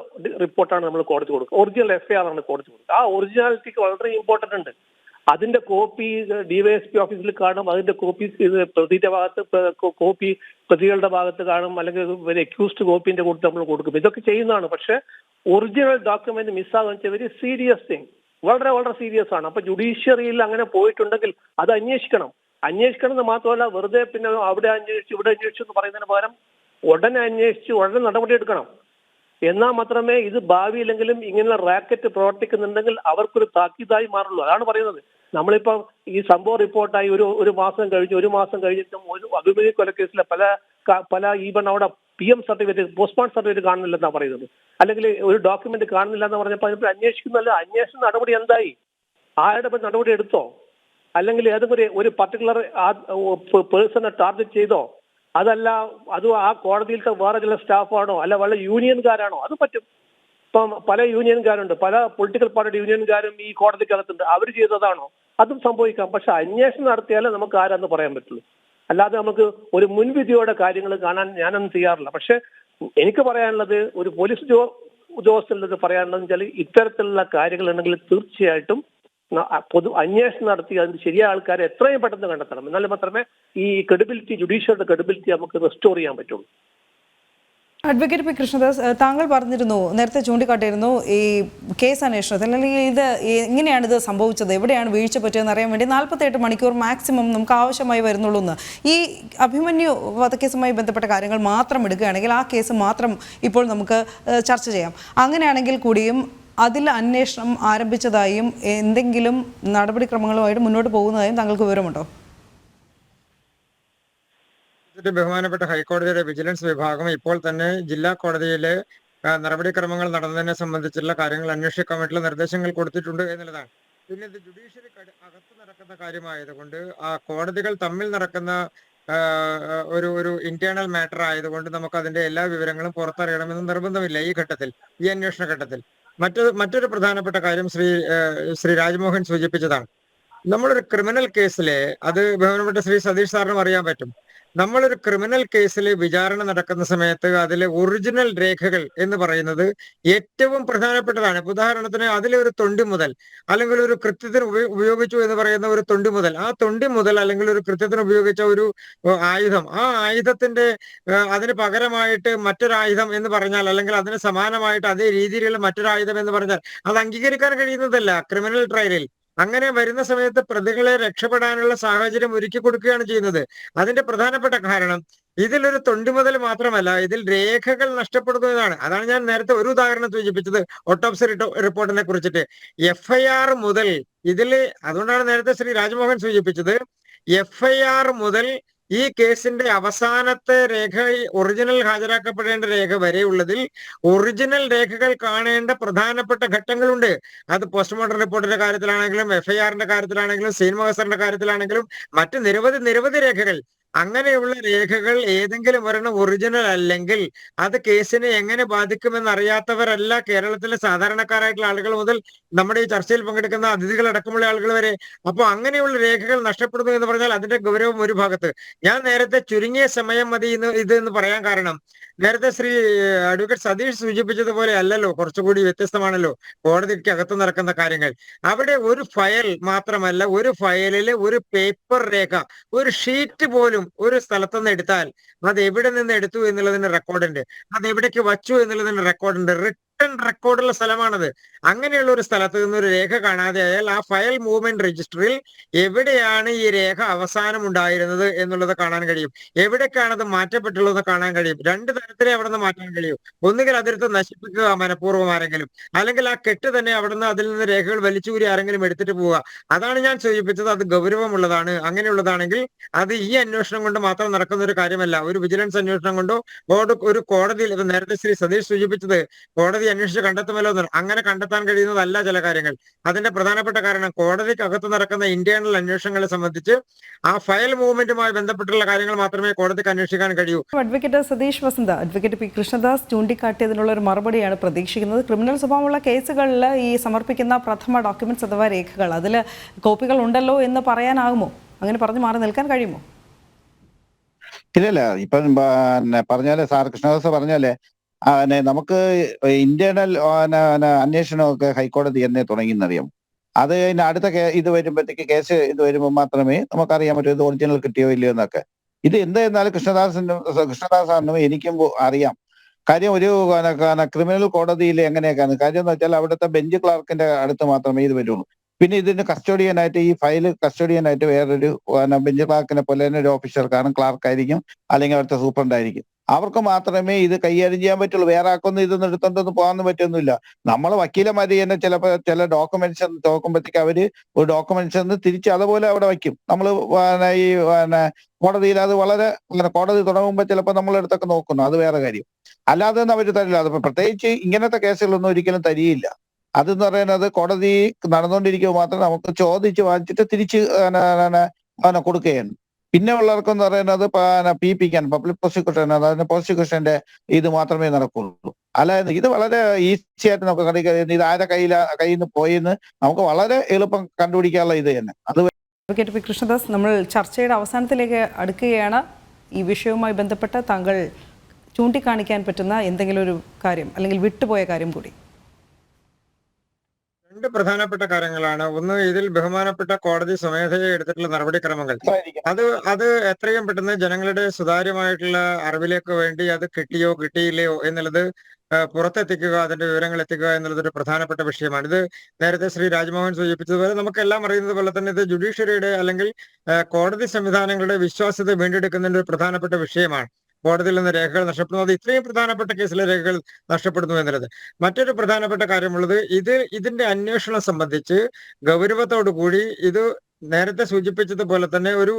റിപ്പോർട്ടാണ് നമ്മൾ കോടതി കൊടുക്കുക. ഒറിജിനൽ FIR ആണ് കോടതി കൊടുക്കുക. ആ ഒറിജിനാലിറ്റിക്ക് വളരെ ഇമ്പോർട്ടന്റ് ഉണ്ട്. അതിന്റെ കോപ്പി DYSP ഓഫീസിൽ കാണും, അതിന്റെ കോപ്പി പ്രതിയുടെ ഭാഗത്ത് കോപ്പി പ്രതികളുടെ ഭാഗത്ത് കാണും, അല്ലെങ്കിൽ അക്യൂസ്ഡ് കോപ്പിന്റെ കൂട്ട് നമ്മൾ കൊടുക്കും. ഇതൊക്കെ ചെയ്യുന്നതാണ്. പക്ഷെ ഒറിജിനൽ ഡോക്യുമെന്റ് മിസ്സാകുന്ന വെച്ചാൽ വെരി സീരിയസ് തിങ്, വളരെ വളരെ സീരിയസ് ആണ്. അപ്പൊ ജുഡീഷ്യറിയിൽ അങ്ങനെ പോയിട്ടുണ്ടെങ്കിൽ അത് അന്വേഷിക്കണം എന്ന് മാത്രമല്ല, വെറുതെ പിന്നെ അവിടെ അന്വേഷിച്ചു ഇവിടെ അന്വേഷിച്ചു എന്ന് പറയുന്നതിന് പകരം ഉടനെ അന്വേഷിച്ച് ഉടനെ നടപടിയെടുക്കണം. എന്നാൽ മാത്രമേ ഇത് ഭാവിയിലെങ്കിലും ഇങ്ങനെയുള്ള റാക്കറ്റ് പ്രവർത്തിക്കുന്നുണ്ടെങ്കിൽ അവർക്കൊരു താക്കീതായി മാറുള്ളൂ. അതാണ് പറയുന്നത്. നമ്മളിപ്പോ ഈ സംഭവം റിപ്പോർട്ടായി ഒരു മാസം കഴിഞ്ഞിട്ടും ഒരു അഭിമന്യു കൊലക്കേസിലെ പല ഈവൻ അവിടെ PM സർട്ടിഫിക്കറ്റ്, പോസ്റ്റ്മോർട്ടം സർട്ടിഫിക്കറ്റ് കാണുന്നില്ലെന്നാണ് പറയുന്നത്, അല്ലെങ്കിൽ ഒരു ഡോക്യുമെന്റ് കാണുന്നില്ല എന്ന് പറഞ്ഞപ്പോൾ അതിനിപ്പോൾ അന്വേഷിക്കുന്നല്ല. അന്വേഷണ നടപടി എന്തായി? ആരുടെ നടപടി എടുത്തോ? അല്ലെങ്കിൽ ഏതെങ്കിലും ഒരു പർട്ടിക്കുലർ പേഴ്സണെ ടാർഗറ്റ് ചെയ്തോ? അതല്ല അത് ആ കോടതിയിലത്തെ വേറെ ചില സ്റ്റാഫാണോ, അല്ല വല്ല യൂണിയൻകാരാണോ? അത് പറ്റും. ഇപ്പം പല യൂണിയൻകാരുണ്ട്, പല പൊളിറ്റിക്കൽ പാർട്ടിയുടെ യൂണിയൻകാരും ഈ കോടതിക്കകത്തുണ്ട്. അവർ ചെയ്തതാണോ? അതും സംഭവിക്കാം. പക്ഷെ അന്വേഷണം നടത്തിയാലേ നമുക്ക് ആരാന്ന് പറയാൻ പറ്റുള്ളൂ. അല്ലാതെ നമുക്ക് ഒരു മുൻവിധിയോടെ കാര്യങ്ങൾ കാണാൻ ഞാനൊന്നും ചെയ്യാറില്ല. പക്ഷെ എനിക്ക് പറയാനുള്ളത്, ഒരു പോലീസ് ഉദ്യോഗസ്ഥരുടെ പറയാനുള്ളത് വെച്ചാൽ ഇത്തരത്തിലുള്ള കാര്യങ്ങൾ ഉണ്ടെങ്കിൽ തീർച്ചയായിട്ടും അന്വേഷണം നടത്തി അതിന് ശരിയായ ആൾക്കാരെ എത്രയും പെട്ടെന്ന് കണ്ടെത്തണം. എന്നാലും മാത്രമേ ഈ ജുഡീഷ്യറിയുടെ ക്രെഡിബിലിറ്റി നമുക്ക് റെസ്റ്റോർ ചെയ്യാൻ പറ്റുള്ളൂ. അഡ്വക്കേറ്റ് പി കൃഷ്ണദാസ്, താങ്കൾ പറഞ്ഞിരുന്നു, നേരത്തെ ചൂണ്ടിക്കാട്ടിയിരുന്നു ഈ കേസ് അന്വേഷണത്തിൽ, അല്ലെങ്കിൽ ഇത് എങ്ങനെയാണ് ഇത് സംഭവിച്ചത്, എവിടെയാണ് വീഴ്ച പറ്റിയതെന്ന് അറിയാൻ വേണ്ടി 48 മണിക്കൂർ മാക്സിമം നമുക്ക് ആവശ്യമായി വരുന്നുള്ളൂ എന്ന്. ഈ അഭിമന്യു വധക്കേസുമായി ബന്ധപ്പെട്ട കാര്യങ്ങൾ മാത്രം എടുക്കുകയാണെങ്കിൽ ആ കേസ് മാത്രം ഇപ്പോൾ നമുക്ക് ചർച്ച ചെയ്യാം. അങ്ങനെയാണെങ്കിൽ കൂടിയും അതിൽ അന്വേഷണം ആരംഭിച്ചതായും എന്തെങ്കിലും നടപടിക്രമങ്ങളുമായിട്ട് മുന്നോട്ട് പോകുന്നതായും താങ്കൾക്ക് വിവരമുണ്ടോ? ബഹുമാനപ്പെട്ട ഹൈക്കോടതിയുടെ വിജിലൻസ് വിഭാഗം ഇപ്പോൾ തന്നെ ജില്ലാ കോടതിയിലെ നടപടിക്രമങ്ങൾ നടന്നതിനെ സംബന്ധിച്ചുള്ള കാര്യങ്ങൾ അന്വേഷിക്കാൻ വേണ്ടിയുള്ള നിർദ്ദേശങ്ങൾ കൊടുത്തിട്ടുണ്ട് എന്നുള്ളതാണ്. പിന്നെ ഇത് ജുഡീഷ്യറി അകത്ത് നടക്കുന്ന കാര്യമായതുകൊണ്ട് ആ കോടതികൾ തമ്മിൽ നടക്കുന്ന ഒരു ഇന്റേണൽ മാറ്റർ ആയതുകൊണ്ട് നമുക്ക് അതിന്റെ എല്ലാ വിവരങ്ങളും പുറത്തറിയണമെന്ന് നിർബന്ധമില്ല ഈ ഘട്ടത്തിൽ, ഈ അന്വേഷണ ഘട്ടത്തിൽ. മറ്റൊരു പ്രധാനപ്പെട്ട കാര്യം ശ്രീ രാജ്മോഹൻ സൂചിപ്പിച്ചതാണ്. നമ്മളൊരു ക്രിമിനൽ കേസിലെ, അത് ബഹുമാനപ്പെട്ട ശ്രീ സതീഷ് സാറിനും അറിയാൻ പറ്റും, നമ്മളൊരു ക്രിമിനൽ കേസിൽ വിചാരണ നടക്കുന്ന സമയത്ത് അതിലെ ഒറിജിനൽ രേഖകൾ എന്ന് പറയുന്നത് ഏറ്റവും പ്രധാനപ്പെട്ടതാണ്. ഉദാഹരണത്തിന് അതിലെ ഒരു തൊണ്ടി മുതൽ, അല്ലെങ്കിൽ ഒരു കൃത്യത്തിന് ഉപയോഗിച്ചു എന്ന് പറയുന്ന ഒരു തൊണ്ടി മുതൽ, ആ തൊണ്ടി മുതൽ അല്ലെങ്കിൽ ഒരു കൃത്യത്തിന് ഉപയോഗിച്ച ഒരു ആയുധം, ആ ആയുധത്തിന്റെ അതിന് പകരമായിട്ട് മറ്റൊരായുധം എന്ന് പറഞ്ഞാൽ, അല്ലെങ്കിൽ അതിന് സമാനമായിട്ട് അതേ രീതിയിലുള്ള മറ്റൊരായുധം എന്ന് പറഞ്ഞാൽ അത് അംഗീകരിക്കാൻ കഴിയുന്നതല്ല ക്രിമിനൽ ട്രയലിൽ. അങ്ങനെ വരുന്ന സമയത്ത് പ്രതികളെ രക്ഷപ്പെടാനുള്ള സാഹചര്യം ഒരുക്കി കൊടുക്കുകയാണ് ചെയ്യുന്നത്. അതിന്റെ പ്രധാനപ്പെട്ട കാരണം ഇതിലൊരു തൊണ്ടി മുതൽ മാത്രമല്ല, ഇതിൽ രേഖകൾ നഷ്ടപ്പെടുന്നതാണ്. അതാണ് ഞാൻ നേരത്തെ ഒരു ഉദാഹരണം സൂചിപ്പിച്ചത് ഓട്ടോപ്സി റിപ്പോർട്ടിനെ കുറിച്ചിട്ട്. FIR മുതൽ അതുകൊണ്ടാണ് നേരത്തെ ശ്രീ രാജ്മോഹൻ സൂചിപ്പിച്ചത്, FIR മുതൽ ഈ കേസിന്റെ അവസാനത്തെ രേഖ, ഒറിജിനൽ ഹാജരാക്കപ്പെടേണ്ട രേഖ വരെയുള്ളതിൽ ഒറിജിനൽ രേഖകൾ കാണേണ്ട പ്രധാനപ്പെട്ട ഘട്ടങ്ങളുണ്ട്. അത് പോസ്റ്റ്മോർട്ടം റിപ്പോർട്ടിന്റെ കാര്യത്തിലാണെങ്കിലും FIRന്റെ കാര്യത്തിലാണെങ്കിലും സീൻ മാസ്റ്ററിന്റെ കാര്യത്തിലാണെങ്കിലും മറ്റ് നിരവധി രേഖകൾ. അങ്ങനെയുള്ള രേഖകൾ ഏതെങ്കിലും ഒരെണ്ണം ഒറിജിനൽ അല്ലെങ്കിൽ അത് കേസിനെ എങ്ങനെ ബാധിക്കുമെന്ന് അറിയാത്തവരല്ല കേരളത്തിലെ സാധാരണക്കാരായിട്ടുള്ള ആളുകൾ മുതൽ നമ്മുടെ ഈ ചർച്ചയിൽ പങ്കെടുക്കുന്ന അതിഥികളടക്കമുള്ള ആളുകൾ വരെ. അപ്പോൾ അങ്ങനെയുള്ള രേഖകൾ നഷ്ടപ്പെടുന്നു എന്ന് പറഞ്ഞാൽ അതിന്റെ ഗൗരവം ഒരു ഭാഗത്ത്. ഞാൻ നേരത്തെ ചുരുങ്ങിയ സമയം മതി എന്ന് പറയാൻ കാരണം, നേരത്തെ ശ്രീ അഡ്വക്കേറ്റ് സതീഷ് സൂചിപ്പിച്ചതുപോലെ അല്ലല്ലോ, കുറച്ചുകൂടി വ്യത്യസ്തമാണല്ലോ കോടതിക്ക് അകത്ത് നടക്കുന്ന കാര്യങ്ങൾ. അവിടെ ഒരു ഫയൽ മാത്രമല്ല, ഒരു ഫയലില് ഒരു പേപ്പർ രേഖ, ഒരു ഷീറ്റ് പോലും ഒരു സ്ഥലത്തുനിന്ന് എടുത്താൽ അത് എവിടെ നിന്ന് എടുത്തു എന്നുള്ളതിന് റെക്കോർഡുണ്ട്, അത് എവിടേക്ക് വച്ചു എന്നുള്ളതിന് റെക്കോർഡുണ്ട്. റിട്ടൺ റെക്കോർഡുള്ള സ്ഥലമാണത്. അങ്ങനെയുള്ള ഒരു സ്ഥലത്ത് നിന്ന് ഒരു രേഖ കാണാതെ ആയാൽ ആ ഫയൽ മൂവ്മെന്റ് രജിസ്റ്ററിൽ എവിടെയാണ് ഈ രേഖ അവസാനം ഉണ്ടായിരുന്നത് എന്നുള്ളത് കാണാൻ കഴിയും, എവിടേക്കാണ് അത് മാറ്റപ്പെട്ടുള്ളത് കാണാൻ കഴിയും. രണ്ട് തരത്തിലേ അവിടെ നിന്ന് മാറ്റാൻ കഴിയും. ഒന്നുകിൽ അതിർത്ത് നശിപ്പിക്കുക മനഃപൂർവ്വം ആരെങ്കിലും, അല്ലെങ്കിൽ ആ കെട്ട് തന്നെ അതിൽ നിന്ന് രേഖകൾ വലിച്ചുകൂരി ആരെങ്കിലും എടുത്തിട്ട് പോവുക. അതാണ് ഞാൻ സൂചിപ്പിച്ചത്. അത് ഗൗരവമുള്ളതാണ്. അങ്ങനെയുള്ളതാണെങ്കിൽ അത് ഈ അന്വേഷണം കൊണ്ട് മാത്രം നടക്കുന്ന ഒരു കാര്യമല്ല. ഒരു വിജിലൻസ് അന്വേഷണം കൊണ്ടോ ഒരു കോടതിയിൽ, നേരത്തെ ശ്രീ സതീഷ് സൂചിപ്പിച്ചത്, കോടതി അന്വേഷിച്ച് കണ്ടെത്തുമല്ലോ എന്ന്. അങ്ങനെ കണ്ടെത്താൻ കഴിയുന്നതല്ല ചില കാര്യങ്ങൾ. അതിന്റെ പ്രധാനപ്പെട്ട കാരണം കോടതിക്കകത്ത് നടക്കുന്ന ഇന്റേണൽ അന്വേഷണങ്ങളെ സംബന്ധിച്ച് ആ ഫയൽ മൂവ്മെന്റുമായി ബന്ധപ്പെട്ടുള്ള കാര്യങ്ങൾ മാത്രമേ കോടതിക്ക് അന്വേഷിക്കാൻ കഴിയൂ. അഡ്വക്കേറ്റ് സതീഷ് വസന്ത, അഡ്വക്കേറ്റ് പി കൃഷ്ണദാസ് ചൂണ്ടിക്കാട്ടിയതിനുള്ള ഒരു മറുപടിയാണ് പ്രതീക്ഷിക്കുന്നത്. ക്രിമിനൽ സ്വഭാവമുള്ള കേസുകളിൽ ഈ സമർപ്പിക്കുന്ന പ്രഥമ ഡോക്യുമെന്റ്സ് അഥവാ രേഖകൾ അതിൽ കോപ്പികൾ ഉണ്ടല്ലോ എന്ന് പറയാനാകുമോ? അങ്ങനെ പറഞ്ഞു മാറി നിൽക്കാൻ കഴിയുമോ? ഇല്ലല്ല, ഇപ്പം പറഞ്ഞാല് സാർ കൃഷ്ണദാസ് പറഞ്ഞാലേ നമുക്ക് ഇന്റേണൽ അന്വേഷണമൊക്കെ ഹൈക്കോടതി എന്നേ തുടങ്ങിയെന്നറിയാം. അത് കഴിഞ്ഞ അടുത്ത ഇത് വരുമ്പോഴത്തേക്ക് കേസ് ഇത് വരുമ്പോൾ മാത്രമേ നമുക്കറിയാൻ പറ്റൂ ഇത് ഒറിജിനൽ കിട്ടിയോ ഇല്ലയോ എന്നൊക്കെ. ഇത് എന്തായിരുന്നാലും കൃഷ്ണദാസാണെന്നും എനിക്കും അറിയാം. കാര്യം ഒരു ക്രിമിനൽ കോടതിയിൽ എങ്ങനെയൊക്കെയാണ് കാര്യം എന്ന് വെച്ചാൽ അവിടുത്തെ ബെഞ്ച് ക്ലാർക്കിന്റെ അടുത്ത് മാത്രമേ ഇത് വരുള്ളൂ. പിന്നെ ഇതിന് കസ്റ്റോഡിയനായിട്ട് ഈ ഫയൽ കസ്റ്റോഡിയനായിട്ട് വേറൊരു ബെഞ്ച് ക്ലാർക്കിനെ പോലെ തന്നെ ഒരു ഓഫീസർ, കാരണം ക്ലാർക്കായിരിക്കും അല്ലെങ്കിൽ അവിടുത്തെ സൂപ്രണ്ട് ആയിരിക്കും. അവർക്ക് മാത്രമേ ഇത് കൈകാര്യം ചെയ്യാൻ പറ്റുള്ളൂ. വേറെ ആർക്കൊന്നും ഇതൊന്നും എടുത്തോണ്ടൊന്നും പോകാനൊന്നും പറ്റൊന്നുമില്ല. നമ്മൾ വക്കീലന്മാര് തന്നെ ചിലപ്പോൾ ചില ഡോക്യുമെന്റ്സ് നോക്കുമ്പോഴത്തേക്ക് അവര് ഒരു ഡോക്യുമെന്റ്സ് തിരിച്ച് അതുപോലെ അവിടെ വയ്ക്കും. നമ്മൾ ഈ കോടതിയിൽ അത് വളരെ കോടതി തുടങ്ങുമ്പോൾ ചിലപ്പോൾ നമ്മളെടുത്തൊക്കെ നോക്കുന്നു, അത് വേറെ കാര്യം. അല്ലാതെ ഒന്നും അവർ തരില്ല. അത് പ്രത്യേകിച്ച് ഇങ്ങനത്തെ കേസുകളൊന്നും ഒരിക്കലും തരികയില്ല. അതെന്ന് പറയുന്നത് കോടതി നടന്നുകൊണ്ടിരിക്കുമ്പോൾ മാത്രം നമുക്ക് ചോദിച്ച് വാങ്ങിച്ചിട്ട് തിരിച്ച് കൊടുക്കുകയാണ്. പിന്നെ ഉള്ളവർക്കെന്ന് പറയുന്നത് പിപിക്കാൻ പബ്ലിക് പ്രോസിക്യൂഷൻ, അതായത് പ്രോസിക്യൂഷന്റെ ഇത് മാത്രമേ നടക്കുള്ളൂ. അല്ലാതെ ഇത് വളരെ ഈസി ആയിട്ട് നമുക്ക് കണ്ടുപിടിക്കാൻ, ഇത് ആരെ കയ്യിൽ നിന്ന് പോയെന്ന് നമുക്ക് വളരെ എളുപ്പം കണ്ടുപിടിക്കാനുള്ള ഇത് തന്നെ. അത് അഡ്വക്കേറ്റ് പി കൃഷ്ണദാസ്, നമ്മൾ ചർച്ചയുടെ അവസാനത്തിലേക്ക് അടുക്കുകയാണ്. ഈ വിഷയവുമായി ബന്ധപ്പെട്ട് താങ്കൾ ചൂണ്ടിക്കാണിക്കാൻ പറ്റുന്ന എന്തെങ്കിലും ഒരു കാര്യം അല്ലെങ്കിൽ വിട്ടുപോയ കാര്യം കൂടി. രണ്ട് പ്രധാനപ്പെട്ട കാര്യങ്ങളാണ്. ഒന്ന്, ഇതിൽ ബഹുമാനപ്പെട്ട കോടതി സ്വമേധയെ എടുത്തിട്ടുള്ള നടപടിക്രമങ്ങൾ. അത് എത്രയും പെട്ടെന്ന് ജനങ്ങളുടെ സുതാര്യമായിട്ടുള്ള അറിവിലേക്ക് വേണ്ടി അത് കിട്ടിയോ കിട്ടിയില്ലയോ എന്നുള്ളത് പുറത്തെത്തിക്കുക, അതിന്റെ വിവരങ്ങൾ എത്തിക്കുക എന്നുള്ളത് ഒരു പ്രധാനപ്പെട്ട വിഷയമാണ്. ഇത് നേരത്തെ ശ്രീ രാജ്മോഹൻ സൂചിപ്പിച്ചതുപോലെ നമുക്കെല്ലാം അറിയുന്നത് പോലെ തന്നെ ഇത് ജുഡീഷ്യറിയുടെ അല്ലെങ്കിൽ കോടതി സംവിധാനങ്ങളുടെ വിശ്വാസ്യത വീണ്ടെടുക്കുന്നതിന്റെ ഒരു പ്രധാനപ്പെട്ട വിഷയമാണ്. കോടതിയിൽ നിന്ന് രേഖകൾ നഷ്ടപ്പെടുന്നത് ഇത്രയും പ്രധാനപ്പെട്ട കേസിലെ രേഖകൾ നഷ്ടപ്പെടുന്നു എന്നുള്ളത്. മറ്റൊരു പ്രധാനപ്പെട്ട കാര്യമുള്ളത് ഇതിന്റെ അന്വേഷണം സംബന്ധിച്ച് ഗൗരവത്തോടു കൂടി ഇത് നേരത്തെ സൂചിപ്പിച്ചതുപോലെ തന്നെ ഒരു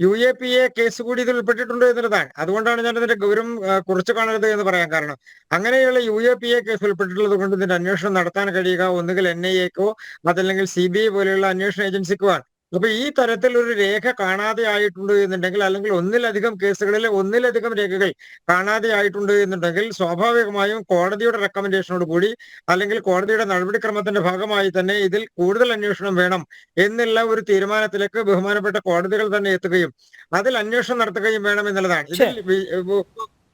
UAPA കേസ് കൂടി ഇതിൽ ഉൾപ്പെട്ടിട്ടുണ്ട് എന്നുള്ളതാണ്. അതുകൊണ്ടാണ് ഞാൻ ഇതിന്റെ ഗൗരവം കുറച്ചു കാണരുത് എന്ന് പറയാൻ കാരണം. അങ്ങനെയുള്ള UAPA കേസ് ഉൾപ്പെട്ടിട്ടുള്ളത് കൊണ്ട് ഇതിന്റെ അന്വേഷണം നടത്താൻ കഴിയുക ഒന്നുകിൽ NIAക്കോ അതല്ലെങ്കിൽ CBI പോലെയുള്ള അന്വേഷണ ഏജൻസിക്കോ ആണ്. അപ്പൊ ഈ തരത്തിലൊരു രേഖ കാണാതെ ആയിട്ടുണ്ട് എന്നുണ്ടെങ്കിൽ, അല്ലെങ്കിൽ ഒന്നിലധികം കേസുകളിലെ ഒന്നിലധികം രേഖകൾ കാണാതെ ആയിട്ടുണ്ട് എന്നുണ്ടെങ്കിൽ, സ്വാഭാവികമായും കോടതിയുടെ റെക്കമെൻഡേഷനോട് കൂടി അല്ലെങ്കിൽ കോടതിയുടെ നടപടിക്രമത്തിന്റെ ഭാഗമായി തന്നെ ഇതിൽ കൂടുതൽ അന്വേഷണം വേണം എന്നുള്ള ഒരു തീരുമാനത്തിലേക്ക് ബഹുമാനപ്പെട്ട കോടതികൾ തന്നെ എത്തുകയും അതിൽ അന്വേഷണം നടത്തുകയും വേണം എന്നുള്ളതാണ്. ഇതിൽ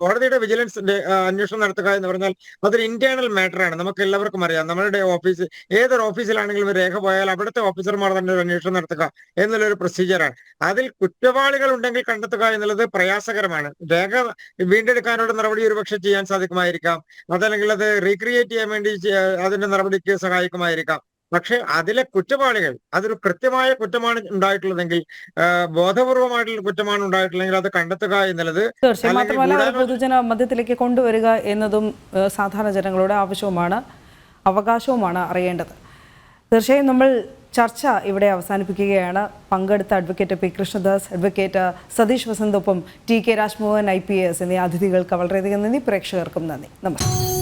കോടതിയുടെ വിജിലൻസിന്റെ അന്വേഷണം നടത്തുക എന്ന് പറഞ്ഞാൽ അതൊരു ഇന്റേണൽ മാറ്റർ ആണ്. നമുക്ക് എല്ലാവർക്കും അറിയാം. നമ്മളുടെ ഓഫീസ് ഏതൊരു ഓഫീസിലാണെങ്കിലും രേഖ പോയാൽ അവിടുത്തെ ഓഫീസർമാർ തന്നെ ഒരു അന്വേഷണം നടത്തുക എന്നുള്ളൊരു പ്രൊസീജിയറാണ്. അതിൽ കുറ്റവാളികൾ ഉണ്ടെങ്കിൽ കണ്ടെത്തുക എന്നുള്ളത് പ്രയാസകരമാണ്. രേഖ വീണ്ടെടുക്കാനുള്ള നടപടി ഒരുപക്ഷെ ചെയ്യാൻ സാധിക്കുമായിരിക്കാം, അതല്ലെങ്കിൽ അത് റീക്രിയേറ്റ് ചെയ്യാൻ വേണ്ടി അതിന്റെ നടപടിക്ക് സഹായിക്കുമായിരിക്കാം. പക്ഷെ അതിലെ കുറ്റവാളികൾ അതൊരു കൃത്യമായ കുറ്റമാണ് ഉണ്ടായിട്ടുള്ളതെങ്കിൽ, ബോധപൂർവമായിട്ടുള്ള കുറ്റമാണ് ഉണ്ടായിട്ടുള്ളതെങ്കിൽ അത് കണ്ടെത്തുക എന്നുള്ളത്, തീർച്ചയായും മാത്രമല്ല പൊതുജന മധ്യത്തിലേക്ക് കൊണ്ടുവരിക എന്നതും സാധാരണ ജനങ്ങളുടെ ആവശ്യവുമാണ്, അവകാശവുമാണ് അറിയേണ്ടത്. തീർച്ചയായും നമ്മൾ ചർച്ച ഇവിടെ അവസാനിപ്പിക്കുകയാണ്. പങ്കെടുത്ത advocate P Krishnadas, advocate Satheesh വസന്തൊപ്പം TK രാജ്മോഹൻ IPS എന്നീ അതിഥികൾക്ക് വളരെയധികം നന്ദി. പ്രേക്ഷകർക്കും നന്ദി. നമസ്കാരം.